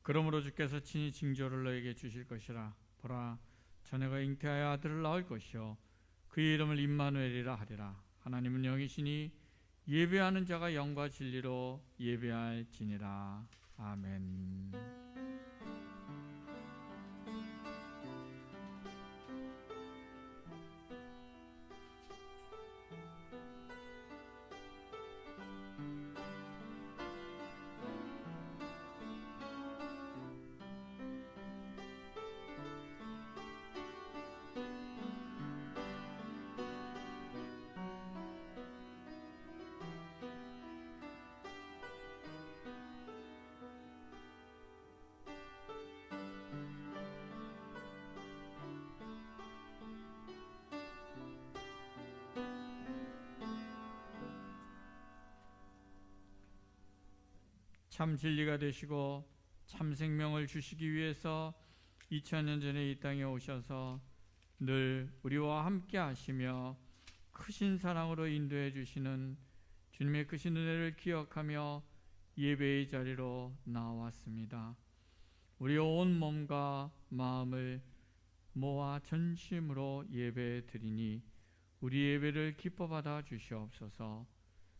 그러므로 주께서 친히 징조를 너에게 주실 것이라. 보라, 자네가 잉태하여 아들을 낳을 것이요 그의 이름을 임마누엘이라 하리라. 하나님은 영이시니 예배하는 자가 영과 진리로 예배할지니라. 아멘. 참 진리가 되시고 참 생명을 주시기 위해서 2000년 전에 이 땅에 오셔서 늘 우리와 함께 하시며 크신 사랑으로 인도해 주시는 주님의 크신 은혜를 기억하며 예배의 자리로 나왔습니다. 우리의 온 몸과 마음을 모아 전심으로 예배 드리니 우리 예배를 기뻐 받아 주시옵소서.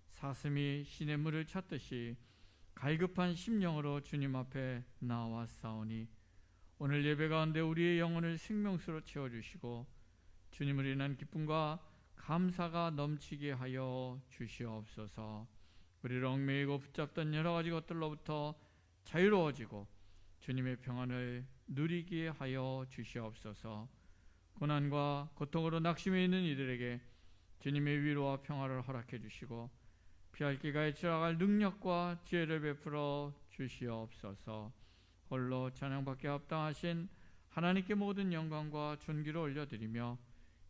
사슴이 시냇물을 찾듯이 갈급한 심령으로 주님 앞에 나왔사오니 오늘 예배 가운데 우리의 영혼을 생명수로 채워주시고 주님을 인한 기쁨과 감사가 넘치게 하여 주시옵소서. 우리를 얽매이고 붙잡던 여러 가지 것들로부터 자유로워지고 주님의 평안을 누리게 하여 주시옵소서. 고난과 고통으로 낙심해 있는 이들에게 주님의 위로와 평화를 허락해 주시고 피할 길가에 지나갈 능력과 지혜를 베풀어 주시옵소서. 홀로 찬양받게 합당하신 하나님께 모든 영광과 존귀를 올려드리며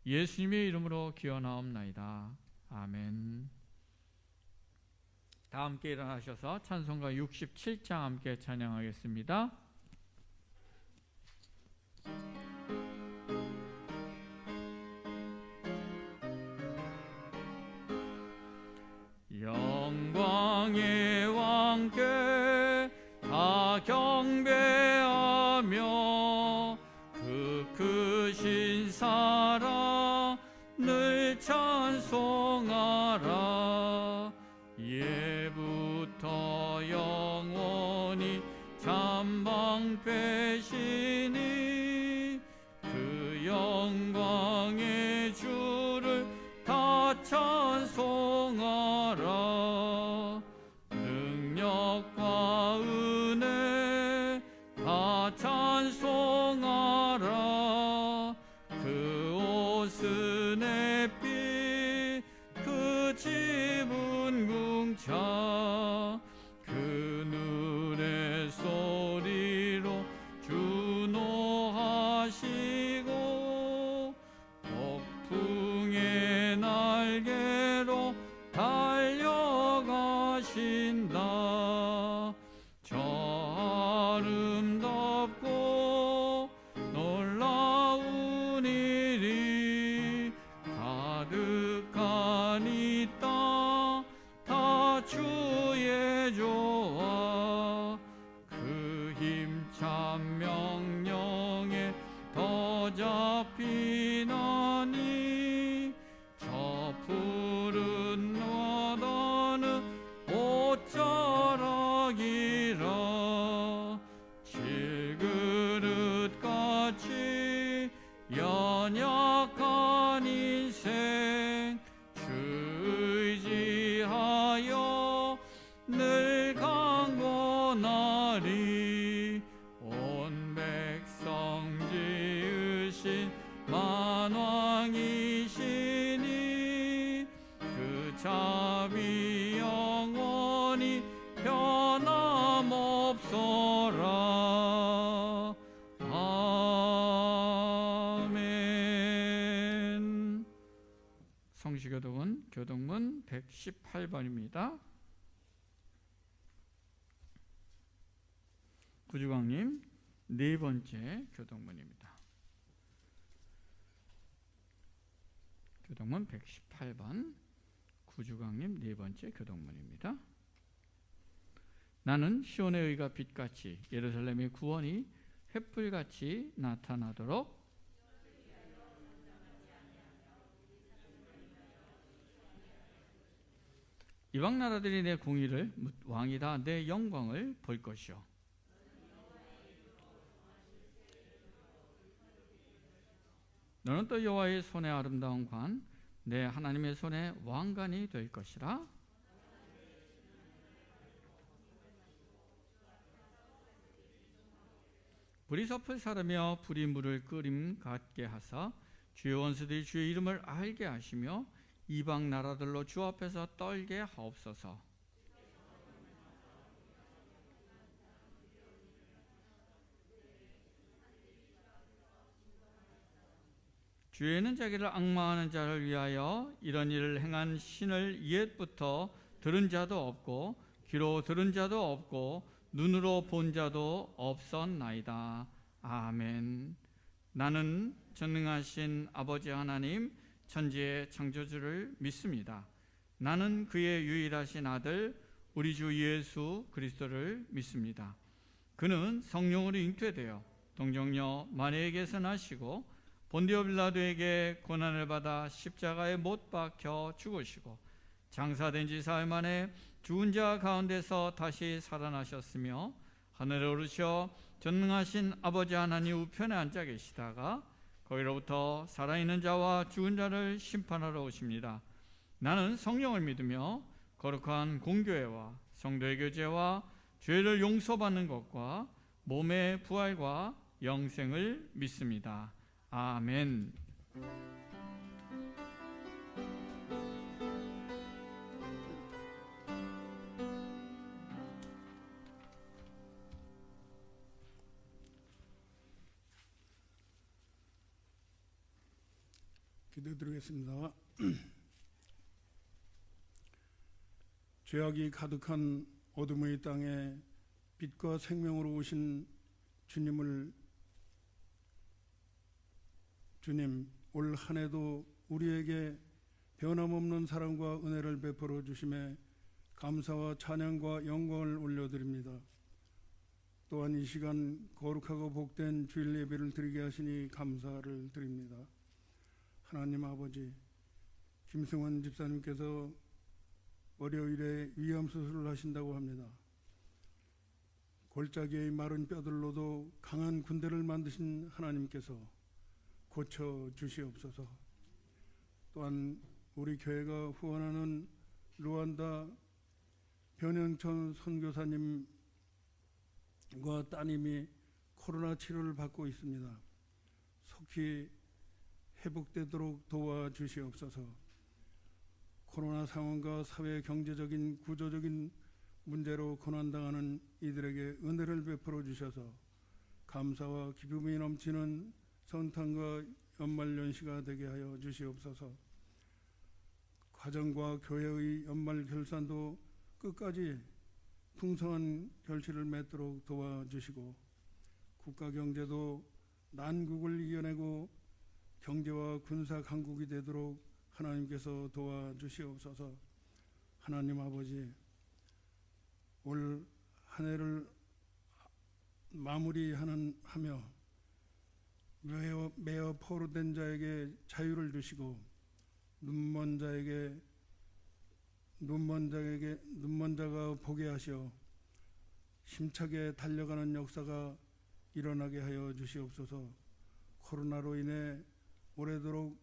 예수님의 이름으로 기원하옵나이다. 아멘. 다 함께 일어나셔서 찬송가 67장 함께 찬양하겠습니다. 영광의 왕께 다 경배하며 그 크신 사랑을 찬송하라. 예부터 영원히 잠방되시니 그 영광의 주를 다 찬송하라. 능력과 은혜 다 찬송하라. 그 옷은 햇빛 그 집은 궁창 그 눈의 소리로 주노하시고 폭풍의 날개로 달려가신다. 저 아름답고 놀라운 일이 가득한 이 땅 다 주의 조화 그 힘찬 명령에 더 잡히나니 저 푸른 너더는 옷자락이라. 질그릇같이 연약한 인생 주 의지하여 늘 강건하리. 온 백성 지으신 만왕이시니 그 자비 영원히 변함없어라. 아멘. 성시교독은 교독문 118번입니다. 구주광님 네 번째 교독문입니다. 교독문 118번 구주광님 네 번째 교독문입니다. 나는 시온의 의가 빛같이 예루살렘의 구원이 횃불같이 나타나도록 이방 나라들이 내 공의를 왕이 다 내 영광을 볼 것이요 너는 또 여호와의 손의 아름다운 관 내 하나님의 손의 왕관이 될 것이라. 불이 섭을 사르며 불이 물을 끓임 같게 하사 주의 원수들이 주의 이름을 알게 하시며 이방 나라들로 주 앞에서 떨게 하옵소서. 주에는 자기를 앙망하는 자를 위하여 이런 일을 행한 신을 옛부터 들은 자도 없고 귀로 들은 자도 없고 눈으로 본 자도 없었나이다. 아멘. 나는 전능하신 아버지 하나님 천지의 창조주를 믿습니다. 나는 그의 유일하신 아들 우리 주 예수 그리스도를 믿습니다. 그는 성령으로 잉태되어 동정녀 마리아에게서 나시고 본디오 빌라도에게 고난을 받아 십자가에 못 박혀 죽으시고 장사된 지 사흘 만에 죽은 자 가운데서 다시 살아나셨으며 하늘에 오르셔 전능하신 아버지 하나님 우편에 앉아 계시다가 거기로부터 살아있는 자와 죽은 자를 심판하러 오십니다. 나는 성령을 믿으며 거룩한 공교회와 성도의 교제와 죄를 용서받는 것과 몸의 부활과 영생을 믿습니다. 아멘. 기도드리겠습니다. 죄악이 가득한 어둠의 땅에 빛과 생명으로 오신 주님, 올 한 해도 우리에게 변함없는 사랑과 은혜를 베풀어 주심에 감사와 찬양과 영광을 올려드립니다. 또한 이 시간 거룩하고 복된 주일 예배를 드리게 하시니 감사를 드립니다. 하나님 아버지, 김승원 집사님께서 월요일에 위암 수술을 하신다고 합니다. 골짜기의 마른 뼈들로도 강한 군대를 만드신 하나님께서 고쳐 주시옵소서. 또한 우리 교회가 후원하는 루안다 변영천 선교사님과 따님이 코로나 치료를 받고 있습니다. 속히 회복되도록 도와주시옵소서. 코로나 상황과 사회 경제적인 구조적인 문제로 고난당하는 이들에게 은혜를 베풀어 주셔서 감사와 기쁨이 넘치는 성탄과 연말연시가 되게 하여 주시옵소서. 가정과 교회의 연말 결산도 끝까지 풍성한 결실을 맺도록 도와주시고 국가 경제도 난국을 이겨내고 경제와 군사 강국이 되도록 하나님께서 도와주시옵소서. 하나님 아버지, 올 한 해를 마무리하며 매어 포로된 자에게 자유를 주시고 눈먼 자가 보게 하시어 힘차게 달려가는 역사가 일어나게 하여 주시옵소서. 코로나로 인해 오래도록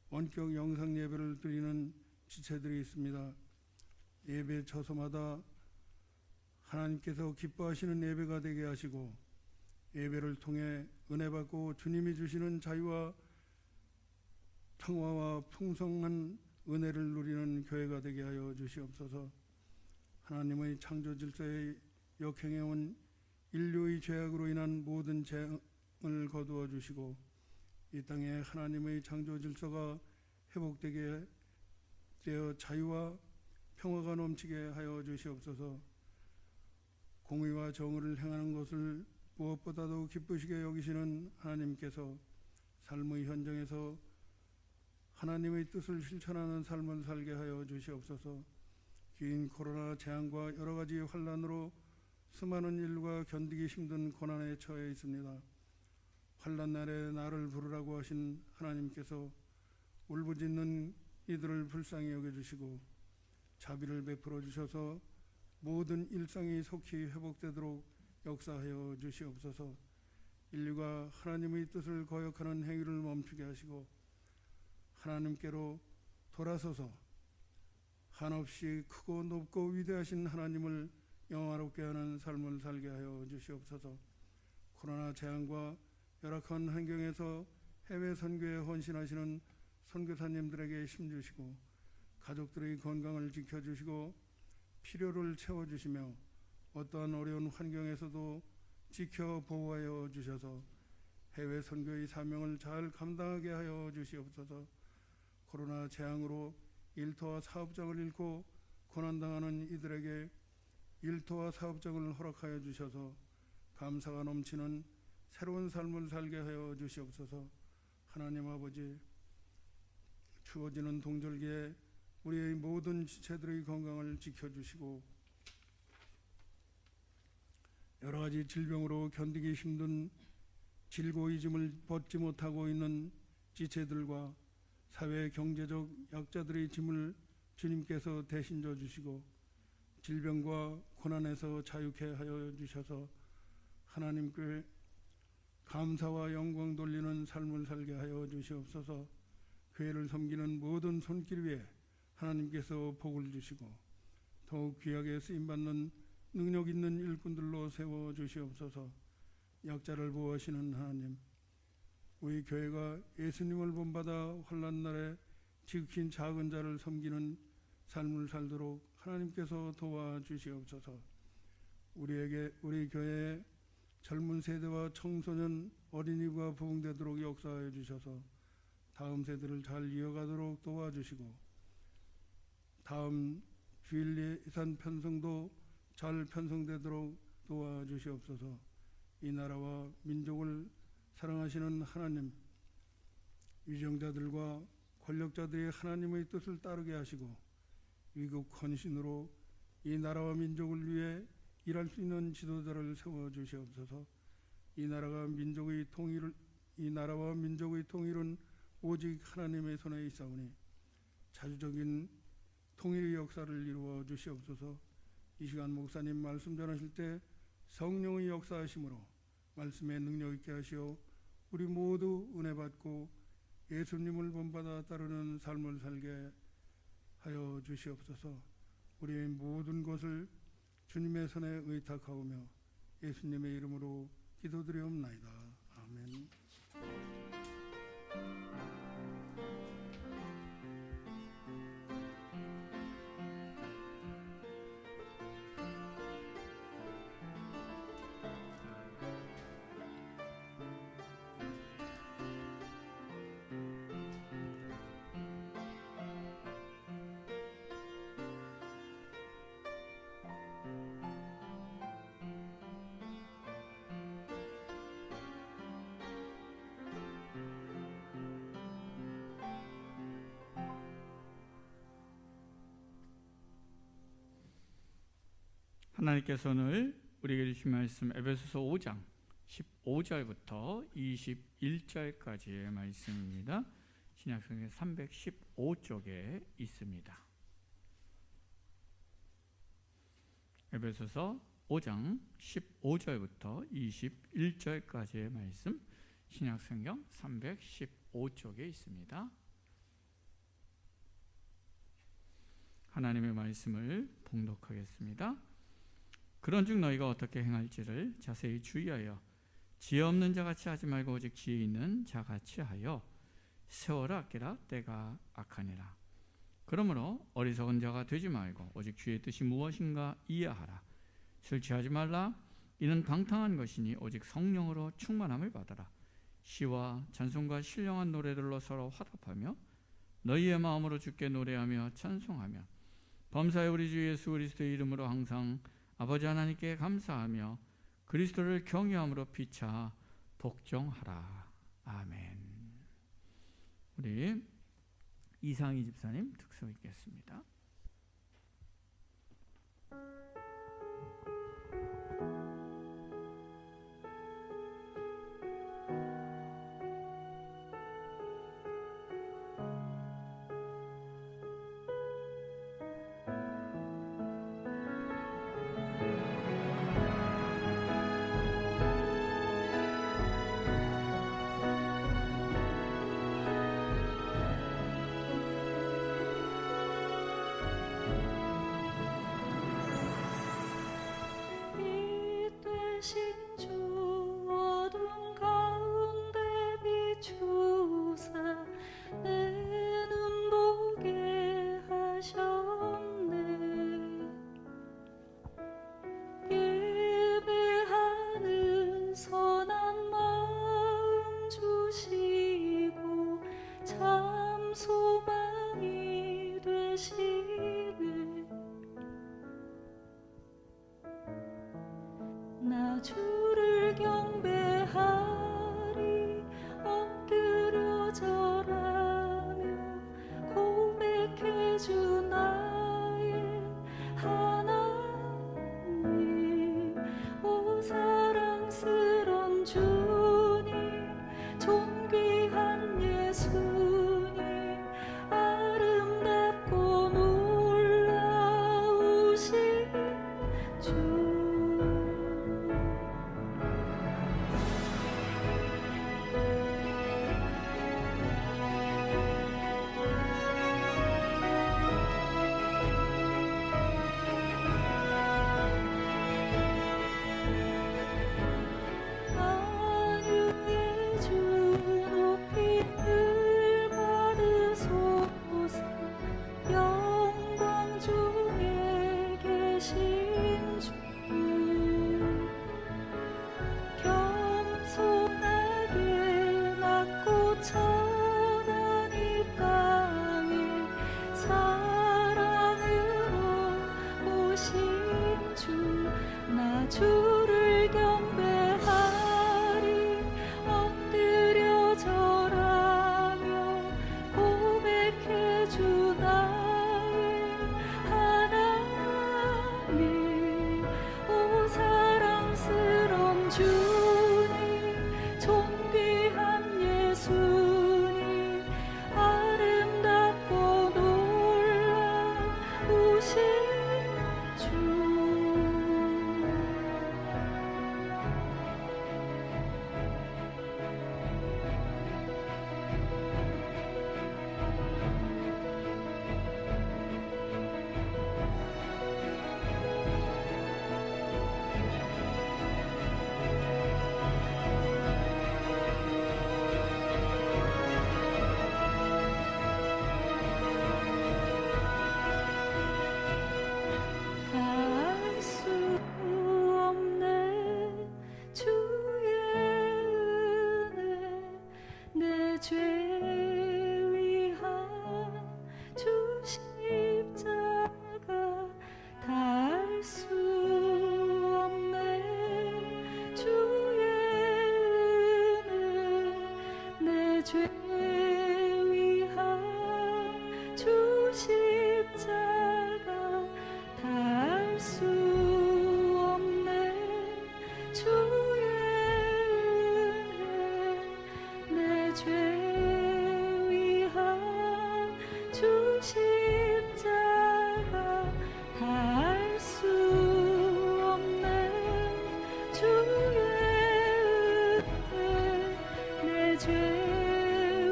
원격 영상 예배를 드리는 지체들이 있습니다. 예배 처소마다 하나님께서 기뻐하시는 예배가 되게 하시고 예배를 통해 은혜 받고 주님이 주시는 자유와 평화와 풍성한 은혜를 누리는 교회가 되게 하여 주시옵소서. 하나님의 창조 질서에 역행해온 인류의 죄악으로 인한 모든 재앙을 거두어 주시고 이 땅에 하나님의 창조 질서가 회복되게 되어 자유와 평화가 넘치게 하여 주시옵소서. 공의와 정의를 행하는 것을 무엇보다도 기쁘시게 여기시는 하나님께서 삶의 현장에서 하나님의 뜻을 실천하는 삶을 살게 하여 주시옵소서. 긴 코로나 재앙과 여러 가지 환난으로 수많은 인류가 견디기 힘든 고난에 처해 있습니다. 환난 날에 나를 부르라고 하신 하나님께서 울부짖는 이들을 불쌍히 여겨주시고 자비를 베풀어 주셔서 모든 일상이 속히 회복되도록 역사하여 주시옵소서. 인류가 하나님의 뜻을 거역하는 행위를 멈추게 하시고 하나님께로 돌아서서 한없이 크고 높고 위대하신 하나님을 영화롭게 하는 삶을 살게 하여 주시옵소서. 코로나 재앙과 열악한 환경에서 해외 선교에 헌신하시는 선교사님들에게 힘주시고 가족들의 건강을 지켜주시고 필요를 채워주시며 어떠한 어려운 환경에서도 지켜 보호하여 주셔서 해외 선교의 사명을 잘 감당하게 하여 주시옵소서. 코로나 재앙으로 일터와 사업장을 잃고 고난당하는 이들에게 일터와 사업장을 허락하여 주셔서 감사가 넘치는 새로운 삶을 살게 하여 주시옵소서. 하나님 아버지, 추워지는 동절기에 우리의 모든 지체들의 건강을 지켜주시고 여러 가지 질병으로 견디기 힘든 질고이짐을 벗지 못하고 있는 지체들과 사회 경제적 약자들의 짐을 주님께서 대신 져주시고 질병과 고난에서 자유케 하여 주셔서 하나님께 감사와 영광 돌리는 삶을 살게 하여 주시옵소서. 교회를 섬기는 모든 손길 위에 하나님께서 복을 주시고 더욱 귀하게 쓰임받는 능력 있는 일꾼들로 세워 주시옵소서. 약자를 보호하시는 하나님, 우리 교회가 예수님을 본받아 환난 날에 지극히 작은 자를 섬기는 삶을 살도록 하나님께서 도와주시옵소서. 우리 교회의 젊은 세대와 청소년 어린이가 부흥되도록 역사하여 주셔서 다음 세대를 잘 이어가도록 도와주시고 다음 주일 예산 편성도 잘 편성되도록 도와주시옵소서. 이 나라와 민족을 사랑하시는 하나님, 위정자들과 권력자들이 하나님의 뜻을 따르게 하시고 위국 헌신으로 이 나라와 민족을 위해 일할 수 있는 지도자를 세워주시옵소서. 이 나라와 민족의 통일은 오직 하나님의 손에 있사오니 자주적인 통일의 역사를 이루어 주시옵소서. 이 시간 목사님 말씀 전하실 때 성령의 역사하심으로 말씀에 능력 있게 하시어 우리 모두 은혜 받고 예수님을 본받아 따르는 삶을 살게 하여 주시옵소서. 우리의 모든 것을 주님의 손에 의탁하오며 예수님의 이름으로 기도드리옵나이다. 아멘. 하나님께서 오늘 우리에게 주신 말씀 에베소서 5장 15절부터 21절까지의 말씀입니다. 신약성경 315쪽에 있습니다. 에베소서 5장 15절부터 21절까지의 말씀, 신약성경 315쪽에 있습니다. 하나님의 말씀을 봉독하겠습니다. 그런즉 너희가 어떻게 행할지를 자세히 주의하여 지혜 없는 자같이 하지 말고 오직 지혜 있는 자같이 하여 세월을 아끼라. 때가 악하니라. 그러므로 어리석은 자가 되지 말고 오직 주의 뜻이 무엇인가 이해하라. 술 취하지 말라. 이는 방탕한 것이니 오직 성령으로 충만함을 받아라. 시와 찬송과 신령한 노래들로 서로 화답하며 너희의 마음으로 주께 노래하며 찬송하며 범사의 우리 주 예수 그리스도의 이름으로 항상 아버지 하나님께 감사하며 그리스도를 경외함으로 피차 복종하라. 아멘. 우리 이상희 집사님 특서 읽겠습니다. 주를 경배하리 엎드려 절하며 고백해 주 나의 하나님 오 사랑스런 주님 존귀한 예수님 아름답고 놀라우신 주 안유의 주 높이 늘 받으소서 영광 중에 계신 주 겸손하게 낮고 천한 이 땅에 사랑으로 오신 주 나 주를 경배하리 엎드려 절하며 고백해 주 나의 하나님 오 사랑스런 주님 존귀한 예수님 아름답고 놀라우신 주 알 수 없네 주의 은혜 내 죄 위한 주 십자가 닿을 수 없네 주의 은혜 내 죄 위한 주 십자가 닿을 수 없네 주의 은혜 내 죄 위한 주 십자가 닿을 수 없네 주의 은혜 내 죄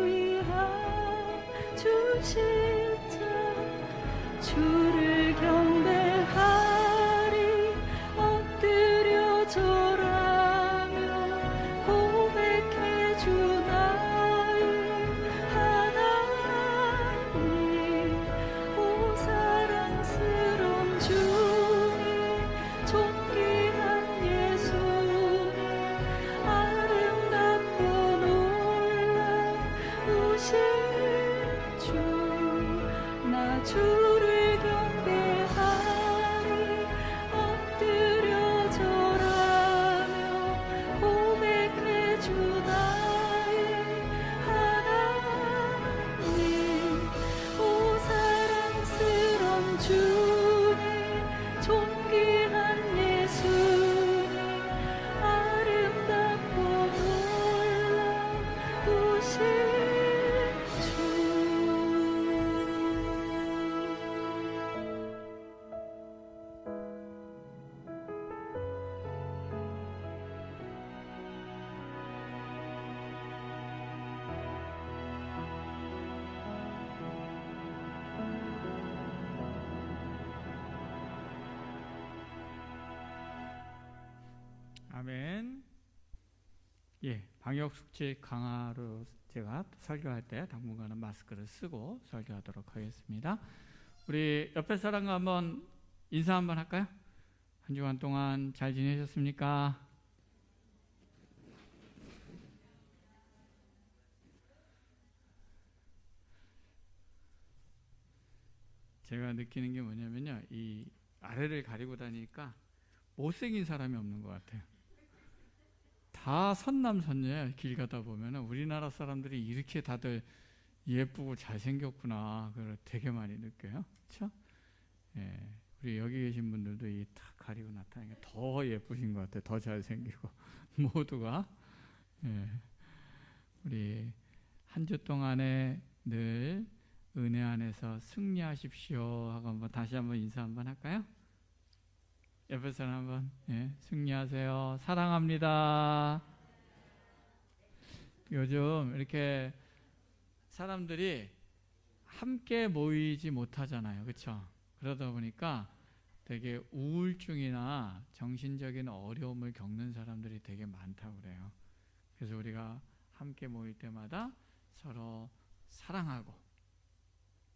위한 주 십자가 주를 경배하리 엎드려 절하며 고백해 주 나의 하나님 오 사랑스런 주님 존귀한 예수님 아름답고 놀라우신 주 나 주를 경배하리 엎드려 절하며 고백해 주 나의 하나님 오 사랑스런 주님 존귀한 예수님 아름답고 놀라우신 주 아멘. 예, 방역 수칙 강화로 제가 설교할 때 당분간은 마스크를 쓰고 설교하도록 하겠습니다. 우리 옆에 사람과 한번 인사 한번 할까요? 한 주간 동안 잘 지내셨습니까? 제가 느끼는 게 뭐냐면요, 이 아래를 가리고 다니니까 못생긴 사람이 없는 것 같아요. 다 선남선녀예요. 길 가다 보면은 우리나라 사람들이 이렇게 다들 예쁘고 잘생겼구나. 그걸 되게 많이 느껴요. 그렇죠? 예, 우리 여기 계신 분들도 이 탁 가리고 나타나니까 더 예쁘신 것 같아요. 더 잘생기고 모두가. 예, 우리 한 주 동안에 늘 은혜 안에서 승리하십시오 하고 한번 다시 한번 인사 한번 할까요? 옆에서는 한번 승리하세요. 사랑합니다. 요즘 이렇게 사람들이 함께 모이지 못하잖아요. 그렇죠? 그러다 보니까 되게 우울증이나 정신적인 어려움을 겪는 사람들이 되게 많다고 그래요. 그래서 우리가 함께 모일 때마다 서로 사랑하고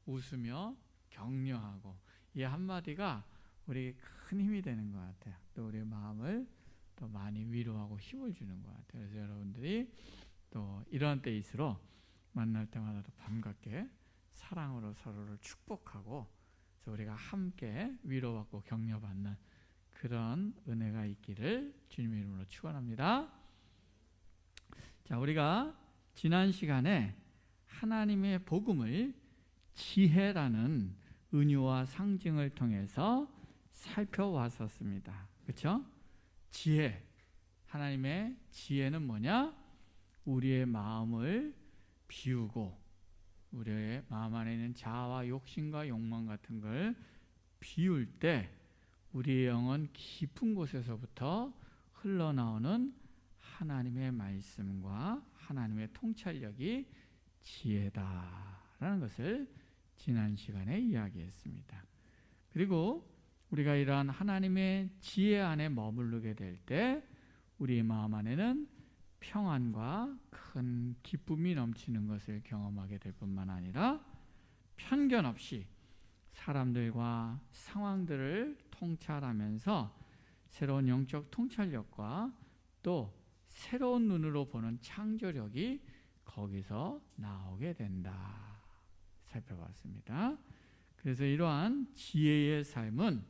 웃으며 격려하고 이 한마디가 우리에게 큰 힘이 되는 것 같아요. 또 우리의 마음을 또 많이 위로하고 힘을 주는 것 같아요. 그래서 여러분들이 또 이러한 때일수록 만날 때마다 또 반갑게 사랑으로 서로를 축복하고 그래서 우리가 함께 위로받고 격려받는 그런 은혜가 있기를 주님의 이름으로 축원합니다. 자, 우리가 지난 시간에 하나님의 복음을 지혜라는 은유와 상징을 통해서 살펴왔었습니다. 그렇죠? 지혜, 하나님의 지혜는 뭐냐? 우리의 마음을 비우고 우리의 마음 안에 있는 자아와 욕심과 욕망 같은 걸 비울 때 우리의 영은 깊은 곳에서부터 흘러나오는 하나님의 말씀과 하나님의 통찰력이 지혜다라는 것을 지난 시간에 이야기했습니다. 그리고 우리가 이러한 하나님의 지혜 안에 머무르게 될 때 우리 마음 안에는 평안과 큰 기쁨이 넘치는 것을 경험하게 될 뿐만 아니라 편견 없이 사람들과 상황들을 통찰하면서 새로운 영적 통찰력과 또 새로운 눈으로 보는 창조력이 거기서 나오게 된다. 살펴봤습니다. 그래서 이러한 지혜의 삶은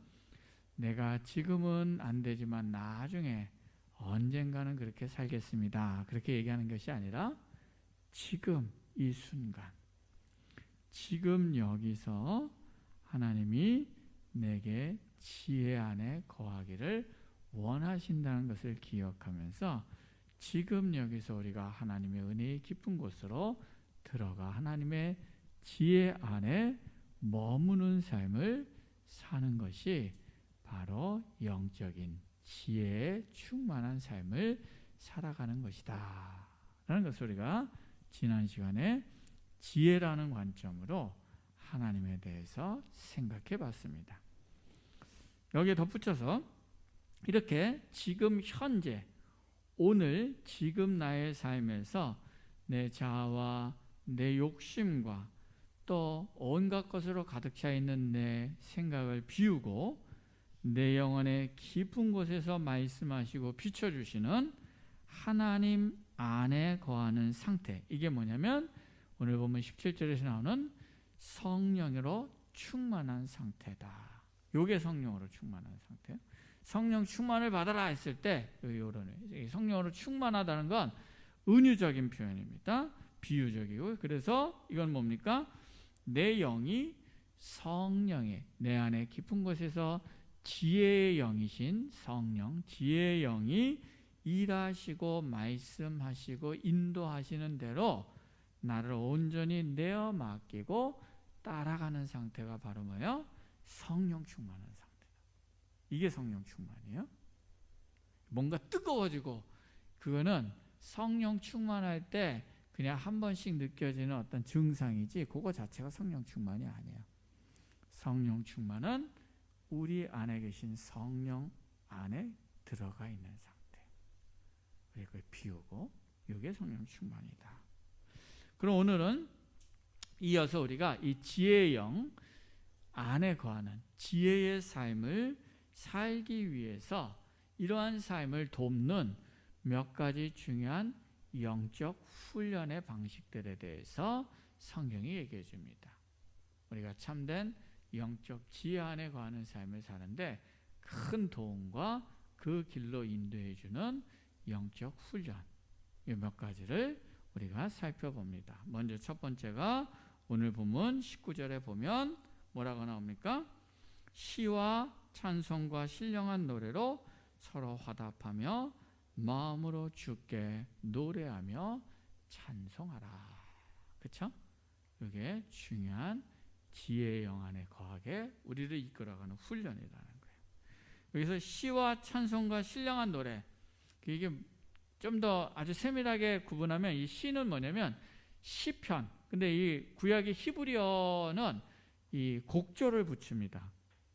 내가 지금은 안 되지만 나중에 언젠가는 그렇게 살겠습니다. 그렇게 얘기하는 것이 아니라 지금 이 순간, 지금 여기서 하나님이 내게 지혜 안에 거하기를 원하신다는 것을 기억하면서 지금 여기서 우리가 하나님의 은혜의 깊은 곳으로 들어가 하나님의 지혜 안에 머무는 삶을 사는 것이 바로 영적인 지혜에 충만한 삶을 살아가는 것이다 라는 것을 우리가 지난 시간에 지혜라는 관점으로 하나님에 대해서 생각해 봤습니다. 여기에 덧붙여서 이렇게 지금 현재 오늘 지금 나의 삶에서 내 자아와 내 욕심과 또 온갖 것으로 가득 차 있는 내 생각을 비우고 내 영혼의 깊은 곳에서 말씀하시고 비춰주시는 하나님 안에 거하는 상태, 이게 뭐냐면 오늘 보면 17절에서 나오는 성령으로 충만한 상태다. 요게 성령으로 충만한 상태예요. 성령 충만을 받아라 했을 때 성령으로 충만하다는 건 은유적인 표현입니다. 비유적이고, 그래서 이건 뭡니까? 내 영이 성령의 내 안에 깊은 곳에서 지혜의 영이신 성령, 지혜의 영이 일하시고 말씀하시고 인도하시는 대로 나를 온전히 내어 맡기고 따라가는 상태가 바로 뭐예요? 성령 충만한 상태다. 이게 성령 충만이에요. 뭔가 뜨거워지고, 그거는 성령 충만할 때 그냥 한 번씩 느껴지는 어떤 증상이지 그거 자체가 성령 충만이 아니에요. 성령 충만은 우리 안에 계신 성령 안에 들어가 있는 상태. 그걸 비우고, 이게 성령 충만이다. 그럼 오늘은 이어서 우리가 이 지혜의 영 안에 거하는 지혜의 삶을 살기 위해서 이러한 삶을 돕는 몇 가지 중요한 영적 훈련의 방식들에 대해서 성경이 얘기해 줍니다. 우리가 참된 영적 지혜 안에 거하는 삶을 사는데 큰 도움과 그 길로 인도해 주는 영적 훈련, 이 몇 가지를 우리가 살펴봅니다. 먼저 첫 번째가 오늘 본문 19절에 보면 뭐라고 나옵니까? 시와 찬송과 신령한 노래로 서로 화답하며 마음으로 주께 노래하며 찬송하라. 그렇죠? 이게 중요한 지혜의 영 안에 거하게 우리를 이끌어가는 훈련이라는 거예요. 여기서 시와 찬송과 신령한 노래, 이게 좀 더 아주 세밀하게 구분하면 이 시는 뭐냐면 시편. 근데 이 구약의 히브리어는 이 곡조를 붙입니다.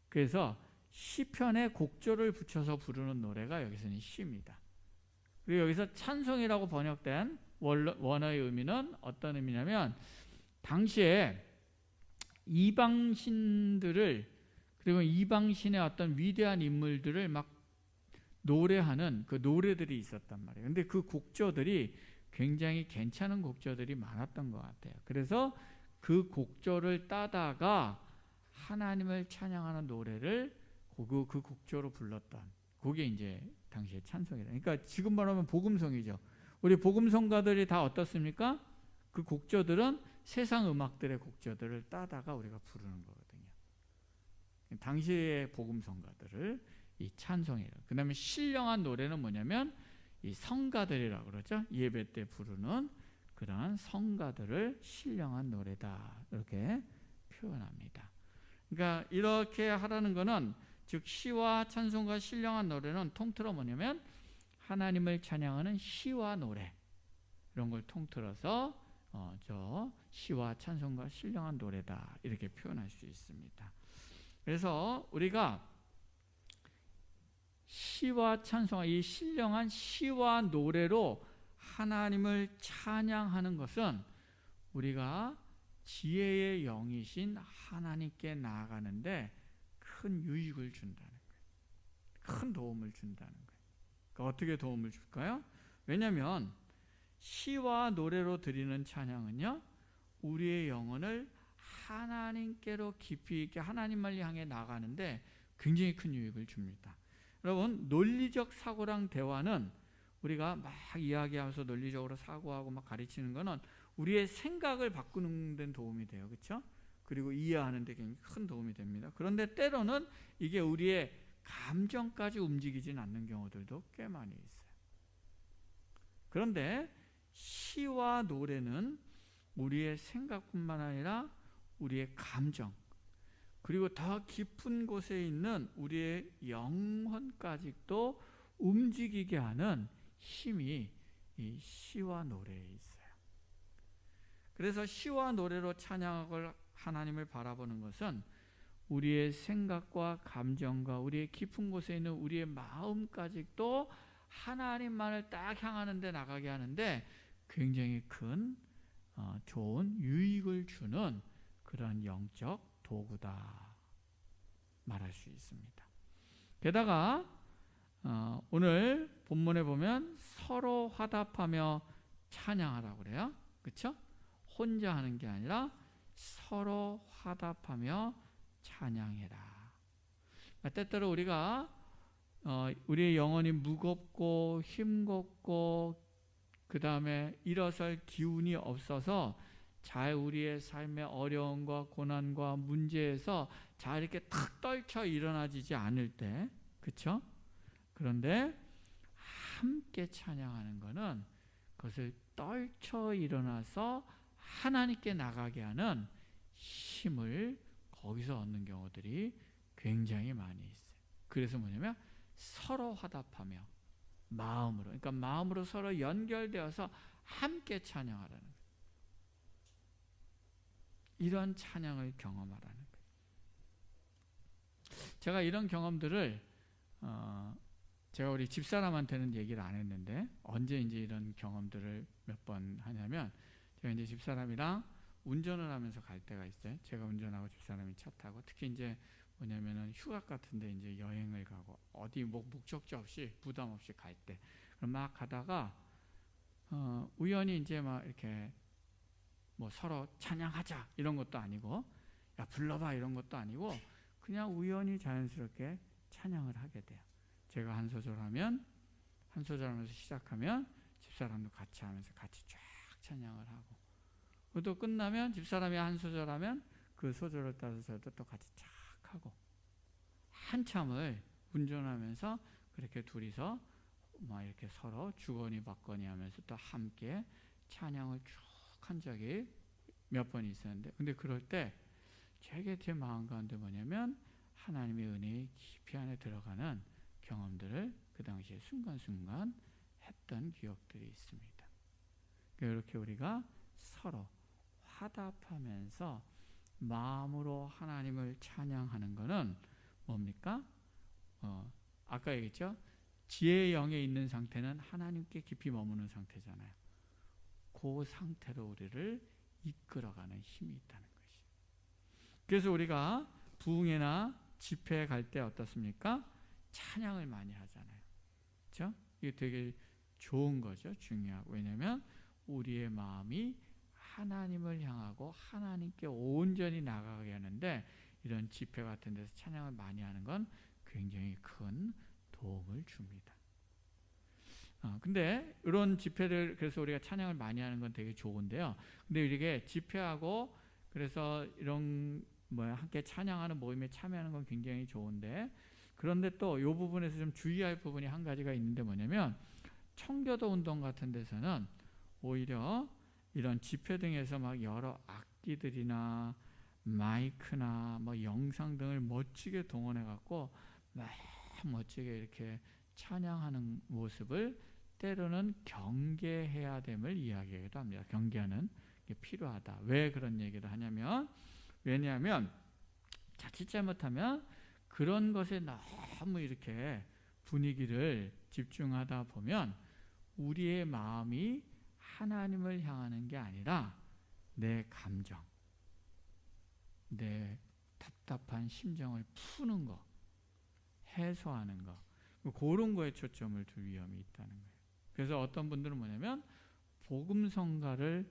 그래서 시편에 곡조를 붙여서 부르는 노래가 여기서는 시입니다. 그리고 여기서 찬송이라고 번역된 원어의 의미는 어떤 의미냐면 당시에 이방신들을, 그리고 이방신의 어떤 위대한 인물들을 막 노래하는 그 노래들이 있었단 말이에요. 근데 그 곡조들이 굉장히 괜찮은 곡조들이 많았던 것 같아요. 그래서 그 곡조를 따다가 하나님을 찬양하는 노래를 그 곡조로 불렀던, 그게 이제 당시의 찬송이다. 그러니까 지금 말하면 복음성이죠. 우리 복음성가들이 다 어떻습니까? 그 곡조들은 세상 음악들의 곡조들을 따다가 우리가 부르는 거거든요. 당시의 복음성가들을 이 찬송이에요. 그 다음에 신령한 노래는 뭐냐면 이 성가들이라고 그러죠. 예배 때 부르는 그러한 성가들을 신령한 노래다, 이렇게 표현합니다. 그러니까 이렇게 하라는 것은, 즉 시와 찬송과 신령한 노래는 통틀어 뭐냐면 하나님을 찬양하는 시와 노래, 이런 걸 통틀어서 저 시와 찬송과 신령한 노래다, 이렇게 표현할 수 있습니다. 그래서 우리가 시와 찬송, 이 신령한 시와 노래로 하나님을 찬양하는 것은 우리가 지혜의 영이신 하나님께 나아가는데 큰 유익을 준다는 거예요. 큰 도움을 준다는 거예요. 그러니까 어떻게 도움을 줄까요? 왜냐하면 시와 노래로 드리는 찬양은요, 우리의 영혼을 하나님께로 깊이 있게 하나님을 향해 나가는데 굉장히 큰 유익을 줍니다. 여러분, 논리적 사고랑 대화는 우리가 막 이야기하면서 논리적으로 사고하고 막 가르치는 거는 우리의 생각을 바꾸는 데 도움이 돼요. 그렇죠? 그리고 이해하는 데 굉장히 큰 도움이 됩니다. 그런데 때로는 이게 우리의 감정까지 움직이진 않는 경우들도 꽤 많이 있어요. 그런데 시와 노래는 우리의 생각뿐만 아니라 우리의 감정, 그리고 더 깊은 곳에 있는 우리의 영혼까지도 움직이게 하는 힘이 이 시와 노래에 있어요. 그래서 시와 노래로 찬양을 하나님을 바라보는 것은 우리의 생각과 감정과 우리의 깊은 곳에 있는 우리의 마음까지도 하나님만을 딱 향하는 데 나가게 하는데 굉장히 큰 좋은 유익을 주는 그런 영적 도구다 말할 수 있습니다. 게다가 오늘 본문에 보면 서로 화답하며 찬양하라고 그래요. 그렇죠? 혼자 하는 게 아니라 서로 화답하며 찬양해라. 때때로 우리가 우리의 영혼이 무겁고 힘겹고 그 다음에 일어설 기운이 없어서 잘 우리의 삶의 어려움과 고난과 문제에서 잘 이렇게 탁 떨쳐 일어나지지 않을 때, 그렇죠? 그런데 함께 찬양하는 것은 그것을 떨쳐 일어나서 하나님께 나가게 하는 힘을 거기서 얻는 경우들이 굉장히 많이 있어요. 그래서 뭐냐면 서로 화답하며 마음으로, 그러니까 마음으로 서로 연결되어서 함께 찬양하라는 거예요. 이런 찬양을 경험하라는 거예요. 제가 이런 경험들을 제가 우리 집사람한테는 얘기를 안 했는데 언제 이제 이런 경험들을 몇 번 하냐면, 제가 이제 집사람이랑 운전을 하면서 갈 때가 있어요. 제가 운전하고 집사람이 차 타고, 특히 이제 뭐냐면은 휴가 같은데 이제 여행을 가고 어디 목적지 없이 부담 없이 갈 때, 그럼 막 가다가 우연히 이제 막 이렇게 뭐 서로 찬양하자 이런 것도 아니고, 야 불러봐 이런 것도 아니고, 그냥 우연히 자연스럽게 찬양을 하게 돼요. 제가 한 소절 하면 한 소절 하면서 시작하면 집사람도 같이 하면서 같이 쫙 찬양을 하고, 또 끝나면 집사람이 한 소절 하면 그 소절을 따라서 저도 또 같이 쫙 하고, 한참을 운전하면서 그렇게 둘이서 막 이렇게 서로 주거니 받거니 하면서 또 함께 찬양을 쭉 한 적이 몇 번 있었는데, 근데 그럴 때 제 마음 가운데 뭐냐면 하나님의 은혜의 깊이 안에 들어가는 경험들을 그 당시에 순간순간 했던 기억들이 있습니다. 이렇게 우리가 서로 화답하면서 마음으로 하나님을 찬양하는 것은 뭡니까? 아까 얘기했죠? 지혜의 영에 있는 상태는 하나님께 깊이 머무는 상태잖아요. 그 상태로 우리를 이끌어가는 힘이 있다는 것이죠. 그래서 우리가 부흥회나 집회에 갈 때 어떻습니까? 찬양을 많이 하잖아요. 그렇죠? 이게 되게 좋은 거죠. 중요하고. 왜냐하면 우리의 마음이 하나님을 향하고 하나님께 온전히 나가게 하는데, 이런 집회 같은 데서 찬양을 많이 하는 건 굉장히 큰 도움을 줍니다. 근데 이런 집회를, 그래서 우리가 찬양을 많이 하는 건 되게 좋은데요. 근데 이게 집회하고 그래서 이런 함께 찬양하는 모임에 참여하는 건 굉장히 좋은데, 그런데 또 이 부분에서 좀 주의할 부분이 한 가지가 있는데 뭐냐면, 청교도 운동 같은 데서는 오히려 이런 집회 등에서 막 여러 악기들이나 마이크나 영상 등을 멋지게 동원해 갖고 막 멋지게 이렇게 찬양하는 모습을 때로는 경계해야 됨을 이야기하기도 합니다. 경계하는 게 필요하다. 왜 그런 얘기를 하냐면, 왜냐하면 자칫 잘못하면 그런 것에 너무 이렇게 분위기를 집중하다 보면 우리의 마음이 하나님을 향하는 게 아니라 내 감정, 내 답답한 심정을 푸는 거, 해소하는 거, 그런 거에 초점을 둘 위험이 있다는 거예요. 그래서 어떤 분들은 뭐냐면 복음성가를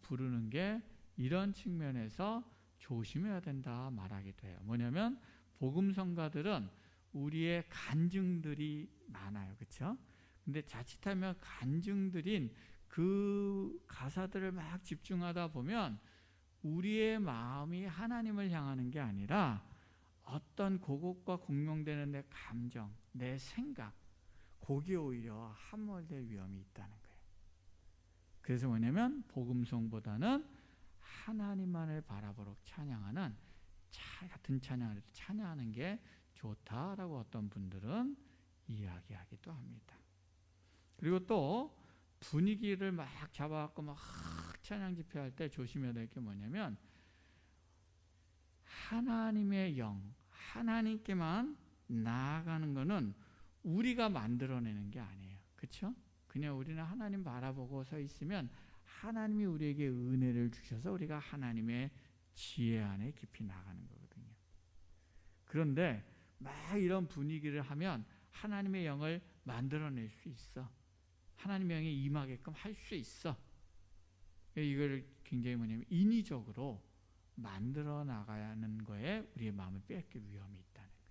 부르는 게 이런 측면에서 조심해야 된다 말하기도 해요. 뭐냐면 복음성가들은 우리의 간증들이 많아요. 그렇죠? 근데 자칫하면 간증들인 그 가사들을 막 집중하다 보면 우리의 마음이 하나님을 향하는 게 아니라 어떤 그것과 공명되는 내 감정, 내 생각, 거기에 오히려 함몰될 위험이 있다는 거예요. 그래서 뭐냐면 복음성보다는 하나님만을 바라보도록 찬양하는 같은 찬양을 찬양하는 게 좋다라고 어떤 분들은 이야기하기도 합니다. 그리고 또 분위기를 막 잡아갖고 막 찬양 집회할 때 조심해야 될 게 뭐냐면, 하나님의 영, 하나님께만 나아가는 것은 우리가 만들어내는 게 아니에요. 그렇죠? 그냥 우리는 하나님 바라보고 서 있으면 하나님이 우리에게 은혜를 주셔서 우리가 하나님의 지혜 안에 깊이 나가는 거거든요. 그런데 막 이런 분위기를 하면 하나님의 영을 만들어낼 수 있어. 하나님의 영이 임하게끔 할 수 있어. 이걸 굉장히 뭐냐면 인위적으로 만들어 나가야 하는 거에 우리의 마음을 뺏길 위험이 있다는 거예요.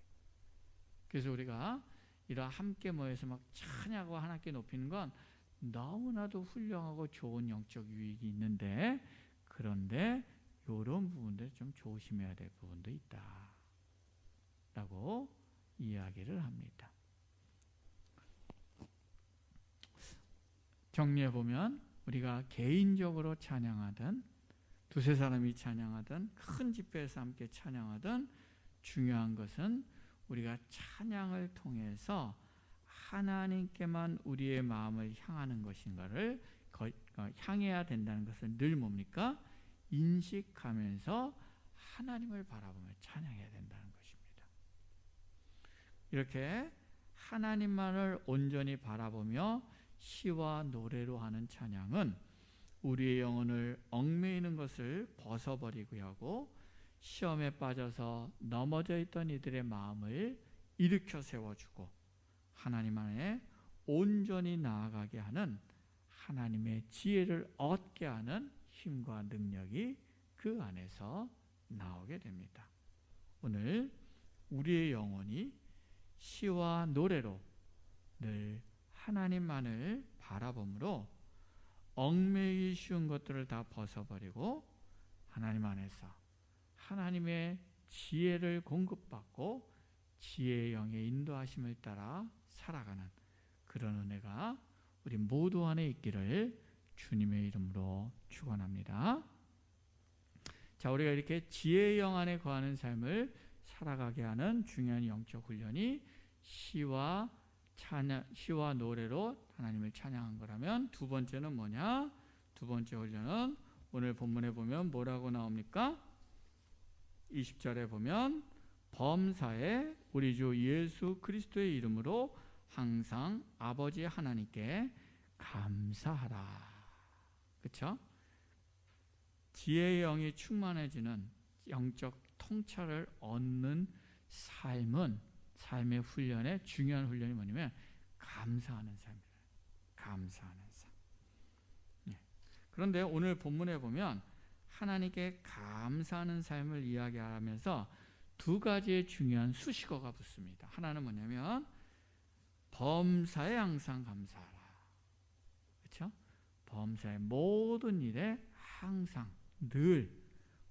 그래서 우리가 이런 함께 모여서 막 찬양하고 하나님께 높이는 건 너무나도 훌륭하고 좋은 영적 유익이 있는데, 그런데 이런 부분들 좀 조심해야 될 부분도 있다 라고 이야기를 합니다. 정리해보면 우리가 개인적으로 찬양하든 두세 사람이 찬양하든 큰 집회에서 함께 찬양하든 중요한 것은 우리가 찬양을 통해서 하나님께만 우리의 마음을 향하는 것인가를 향해야 된다는 것을 늘 뭡니까? 인식하면서 하나님을 바라보며 찬양해야 된다는 것입니다. 이렇게 하나님만을 온전히 바라보며 시와 노래로 하는 찬양은 우리의 영혼을 얽매이는 것을 벗어버리고 하고, 시험에 빠져서 넘어져 있던 이들의 마음을 일으켜 세워주고 하나님 안에 온전히 나아가게 하는 하나님의 지혜를 얻게 하는 힘과 능력이 그 안에서 나오게 됩니다. 오늘 우리의 영혼이 시와 노래로 늘 하나님만을 바라봄으로 얽매이기 쉬운 것들을 다 벗어버리고 하나님 안에서 하나님의 지혜를 공급받고 지혜의 영의 인도하심을 따라 살아가는 그런 은혜가 우리 모두 안에 있기를 주님의 이름으로 축원합니다. 자, 우리가 이렇게 지혜의 영 안에 거하는 삶을 살아가게 하는 중요한 영적 훈련이 시와 노래로 하나님을 찬양한 거라면, 두 번째는 뭐냐? 두 번째 훈련은 오늘 본문에 보면 뭐라고 나옵니까? 20절에 보면 범사에 우리 주 예수 그리스도의 이름으로 항상 아버지 하나님께 감사하라. 그렇죠? 지혜의 영이 충만해지는 영적 통찰을 얻는 삶의 훈련의 중요한 훈련이 뭐냐면 감사하는 삶이에요. 감사하는 삶. 네. 그런데 오늘 본문에 보면 하나님께 감사하는 삶을 이야기하면서 두 가지의 중요한 수식어가 붙습니다. 하나는 뭐냐면 범사에 항상 감사하라. 그렇죠? 범사의 모든 일에 항상 늘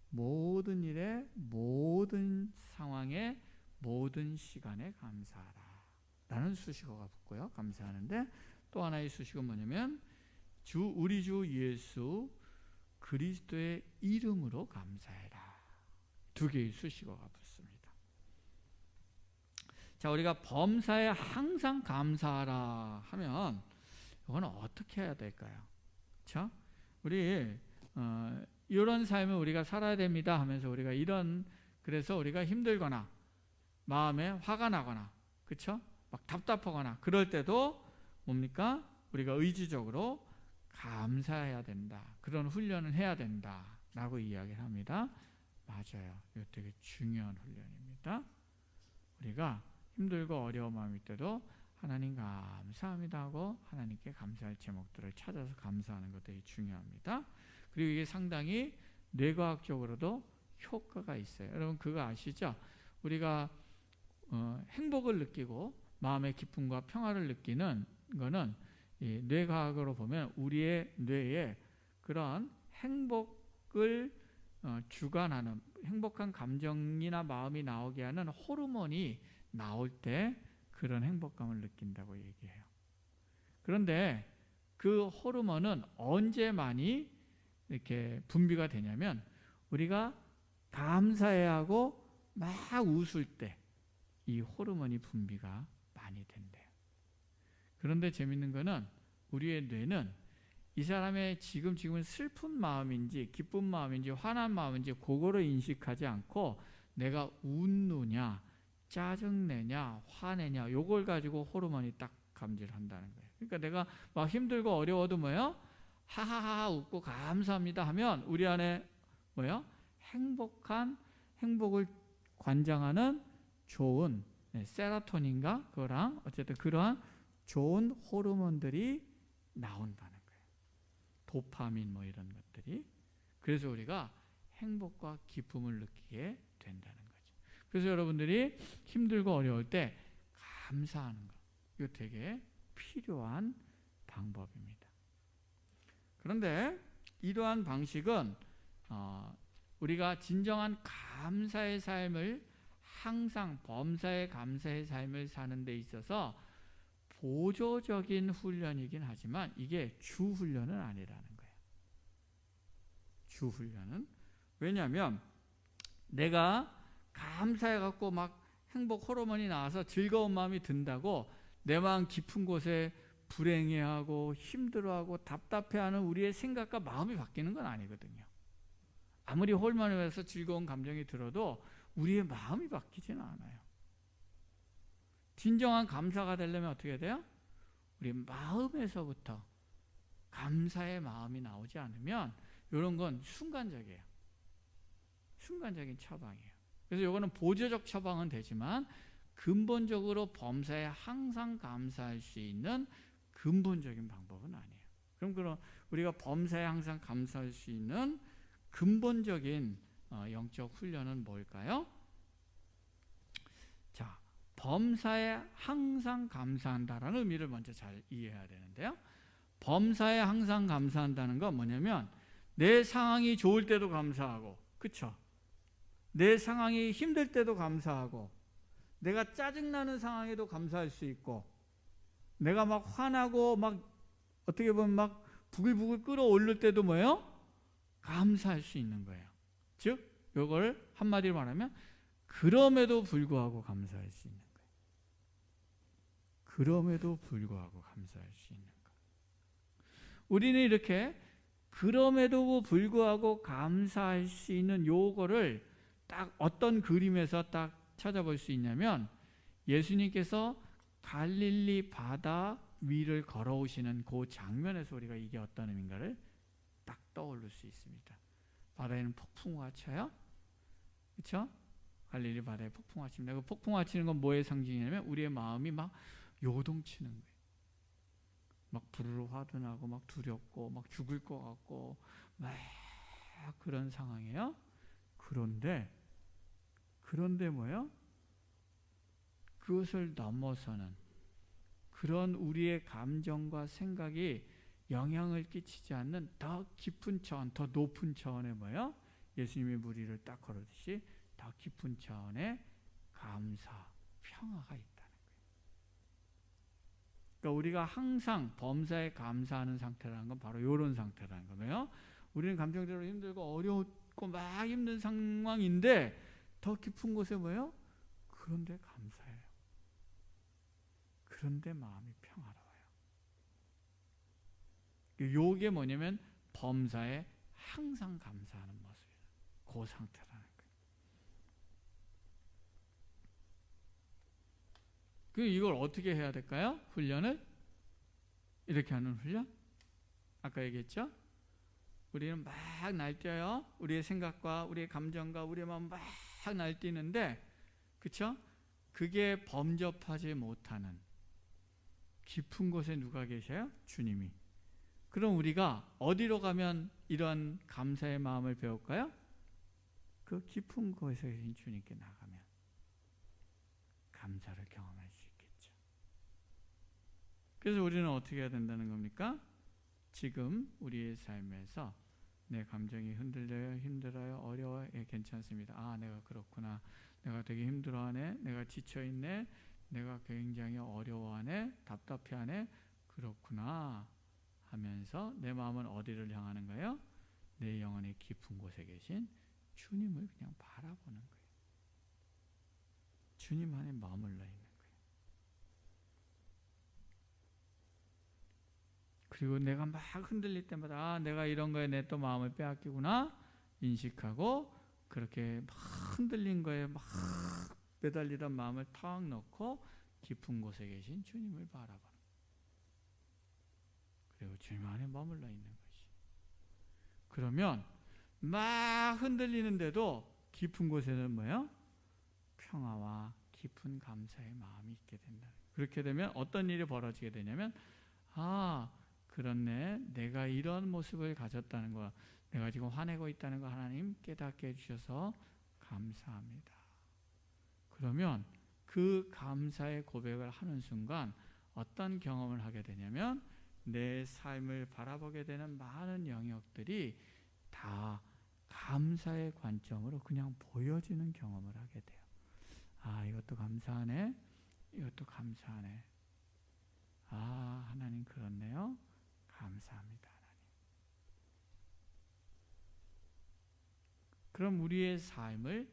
모든 일에 모든 상황에 모든 시간에 감사하라 라는 수식어가 붙고요. 감사하는데 또 하나의 수식어는 뭐냐면 우리 주 예수 그리스도의 이름으로 감사해라. 두 개의 수식어가 붙습니다. 자, 우리가 범사에 항상 감사하라 하면 이거는 어떻게 해야 될까요? 그렇죠? 우리 이런 삶을 우리가 살아야 됩니다 하면서 우리가 그래서 우리가 힘들거나 마음에 화가 나거나, 그렇죠? 막 답답하거나 그럴 때도 뭡니까? 우리가 의지적으로 감사해야 된다. 그런 훈련을 해야 된다라고 이야기를 합니다. 맞아요. 이거 되게 중요한 훈련입니다. 우리가 힘들고 어려운 마음일 때도 하나님 감사합니다 하고 하나님께 감사할 제목들을 찾아서 감사하는 것 되게 중요합니다. 그리고 이게 상당히 뇌과학적으로도 효과가 있어요. 여러분 그거 아시죠? 우리가 행복을 느끼고 마음의 기쁨과 평화를 느끼는 거는 이 뇌과학으로 보면 우리의 뇌에 그런 행복을 주관하는 행복한 감정이나 마음이 나오게 하는 호르몬이 나올 때 그런 행복감을 느낀다고 얘기해요. 그런데 그 호르몬은 언제 많이 이렇게 분비가 되냐면 우리가 감사해야 하고 막 웃을 때 이 호르몬이 분비가 많이 된대요. 그런데 재밌는 거는 우리의 뇌는 이 사람의 지금은 슬픈 마음인지 기쁜 마음인지 화난 마음인지 그거를 인식하지 않고 내가 웃느냐 짜증내냐 화내냐 요걸 가지고 호르몬이 딱 감지를 한다는 거예요. 그러니까 내가 막 힘들고 어려워도 뭐예요? 하하하 웃고 감사합니다 하면 우리 안에 뭐예요? 행복을 관장하는 좋은 세로토닌과 그거랑 어쨌든 그러한 좋은 호르몬들이 나온다는 거예요. 도파민 뭐 이런 것들이. 그래서 우리가 행복과 기쁨을 느끼게 된다는 거죠. 그래서 여러분들이 힘들고 어려울 때 감사하는 거, 이거 되게 필요한 방법입니다. 그런데 이러한 방식은 우리가 진정한 감사의 삶을 항상 범사에 감사의 삶을 사는 데 있어서 보조적인 훈련이긴 하지만 이게 주 훈련은 아니라는 거예요. 주 훈련은. 왜냐하면 내가 감사해갖고 막 행복 호르몬이 나와서 즐거운 마음이 든다고 내 마음 깊은 곳에 불행해하고 힘들어하고 답답해하는 우리의 생각과 마음이 바뀌는 건 아니거든요. 아무리 호르몬에서 즐거운 감정이 들어도 우리의 마음이 바뀌지는 않아요. 진정한 감사가 되려면 어떻게 돼요? 우리 마음에서부터 감사의 마음이 나오지 않으면 이런 건 순간적이에요. 순간적인 처방이에요. 그래서 이거는 보조적 처방은 되지만 근본적으로 범사에 항상 감사할 수 있는 근본적인 방법은 아니에요. 그럼 우리가 범사에 항상 감사할 수 있는 근본적인 영적 훈련은 뭘까요? 자, 범사에 항상 감사한다라는 의미를 먼저 잘 이해해야 되는데요. 범사에 항상 감사한다는 건 뭐냐면 내 상황이 좋을 때도 감사하고, 그렇죠? 내 상황이 힘들 때도 감사하고, 내가 짜증나는 상황에도 감사할 수 있고, 내가 막 화나고 막 어떻게 보면 막 부글부글 끓어오를 때도 뭐예요? 감사할 수 있는 거예요. 즉 이걸 한마디로 말하면 그럼에도 불구하고 감사할 수 있는 거예요. 그럼에도 불구하고 감사할 수 있는 거예요. 우리는 이렇게 그럼에도 불구하고 감사할 수 있는 요거를 딱 어떤 그림에서 딱 찾아볼 수 있냐면, 예수님께서 갈릴리 바다 위를 걸어오시는 그 장면에서 우리가 이게 어떤 의미인가를 딱 떠올릴 수 있습니다. 바다에는 폭풍우가 쳐요. 그렇죠? 갈릴리 바다에 폭풍우가 칩니다. 그 폭풍우가 치는 건 뭐의 상징이냐면 우리의 마음이 막 요동치는 거예요. 막 부르르 화도 나고 막 두렵고 막 죽을 것 같고 막 그런 상황이에요. 그런데 뭐예요? 그것을 넘어서는 그런 우리의 감정과 생각이 영향을 끼치지 않는 더 깊은 차원, 더 높은 차원의 뭐예요? 예수님이 무리를 딱 걸어듯이 더 깊은 차원의 감사, 평화가 있다는 거예요. 그러니까 우리가 항상 범사에 감사하는 상태라는 건 바로 이런 상태라는 거예요. 우리는 감정적으로 힘들고 어렵고 막 힘든 상황인데 더 깊은 곳에 뭐예요? 그런데 감사해요. 그런데 마음이 평화로워요. 요게 뭐냐면 범사에 항상 감사하는 모습이에요. 그 상태라는 거예요. 그럼 이걸 어떻게 해야 될까요? 훈련을? 이렇게 하는 훈련? 아까 얘기했죠? 우리는 막 날뛰어요. 우리의 생각과 우리의 감정과 우리의 마음 막 날뛰는데, 그렇죠? 그게 범접하지 못하는 깊은 곳에 누가 계셔요? 주님이. 그럼 우리가 어디로 가면 이런 감사의 마음을 배울까요? 그 깊은 곳에 계신 주님께 나가면 감사를 경험할 수 있겠죠. 그래서 우리는 어떻게 해야 된다는 겁니까? 지금 우리의 삶에서 내 감정이 흔들려요, 힘들어요, 어려워요, 예, 괜찮습니다. 아, 내가 그렇구나. 내가 되게 힘들어하네. 내가 지쳐있네. 내가 굉장히 어려워하네. 답답해하네. 그렇구나 하면서 내 마음은 어디를 향하는 거예요? 내 영혼의 깊은 곳에 계신 주님을 그냥 바라보는 거예요. 주님 안에 머물러 있는 거예요. 그리고 내가 막 흔들릴 때마다 아, 내가 이런 거에 내 또 마음을 빼앗기구나 인식하고, 그렇게 막 흔들린 거에 막 매달리던 마음을 탁 넣고 깊은 곳에 계신 주님을 바라보는, 그리고 주님 안에 머물러 있는 것이. 그러면 막 흔들리는데도 깊은 곳에는 뭐예요? 평화와 깊은 감사의 마음이 있게 된다. 그렇게 되면 어떤 일이 벌어지게 되냐면, 아, 그렇네. 내가 이런 모습을 가졌다는 거, 내가 지금 화내고 있다는 거 하나님 깨닫게 해주셔서 감사합니다. 그러면 그 감사의 고백을 하는 순간 어떤 경험을 하게 되냐면, 내 삶을 바라보게 되는 많은 영역들이 다 감사의 관점으로 그냥 보여지는 경험을 하게 돼요. 아, 이것도 감사하네. 이것도 감사하네. 아, 하나님 그렇네요. 감사합니다, 하나님. 그럼 우리의 삶을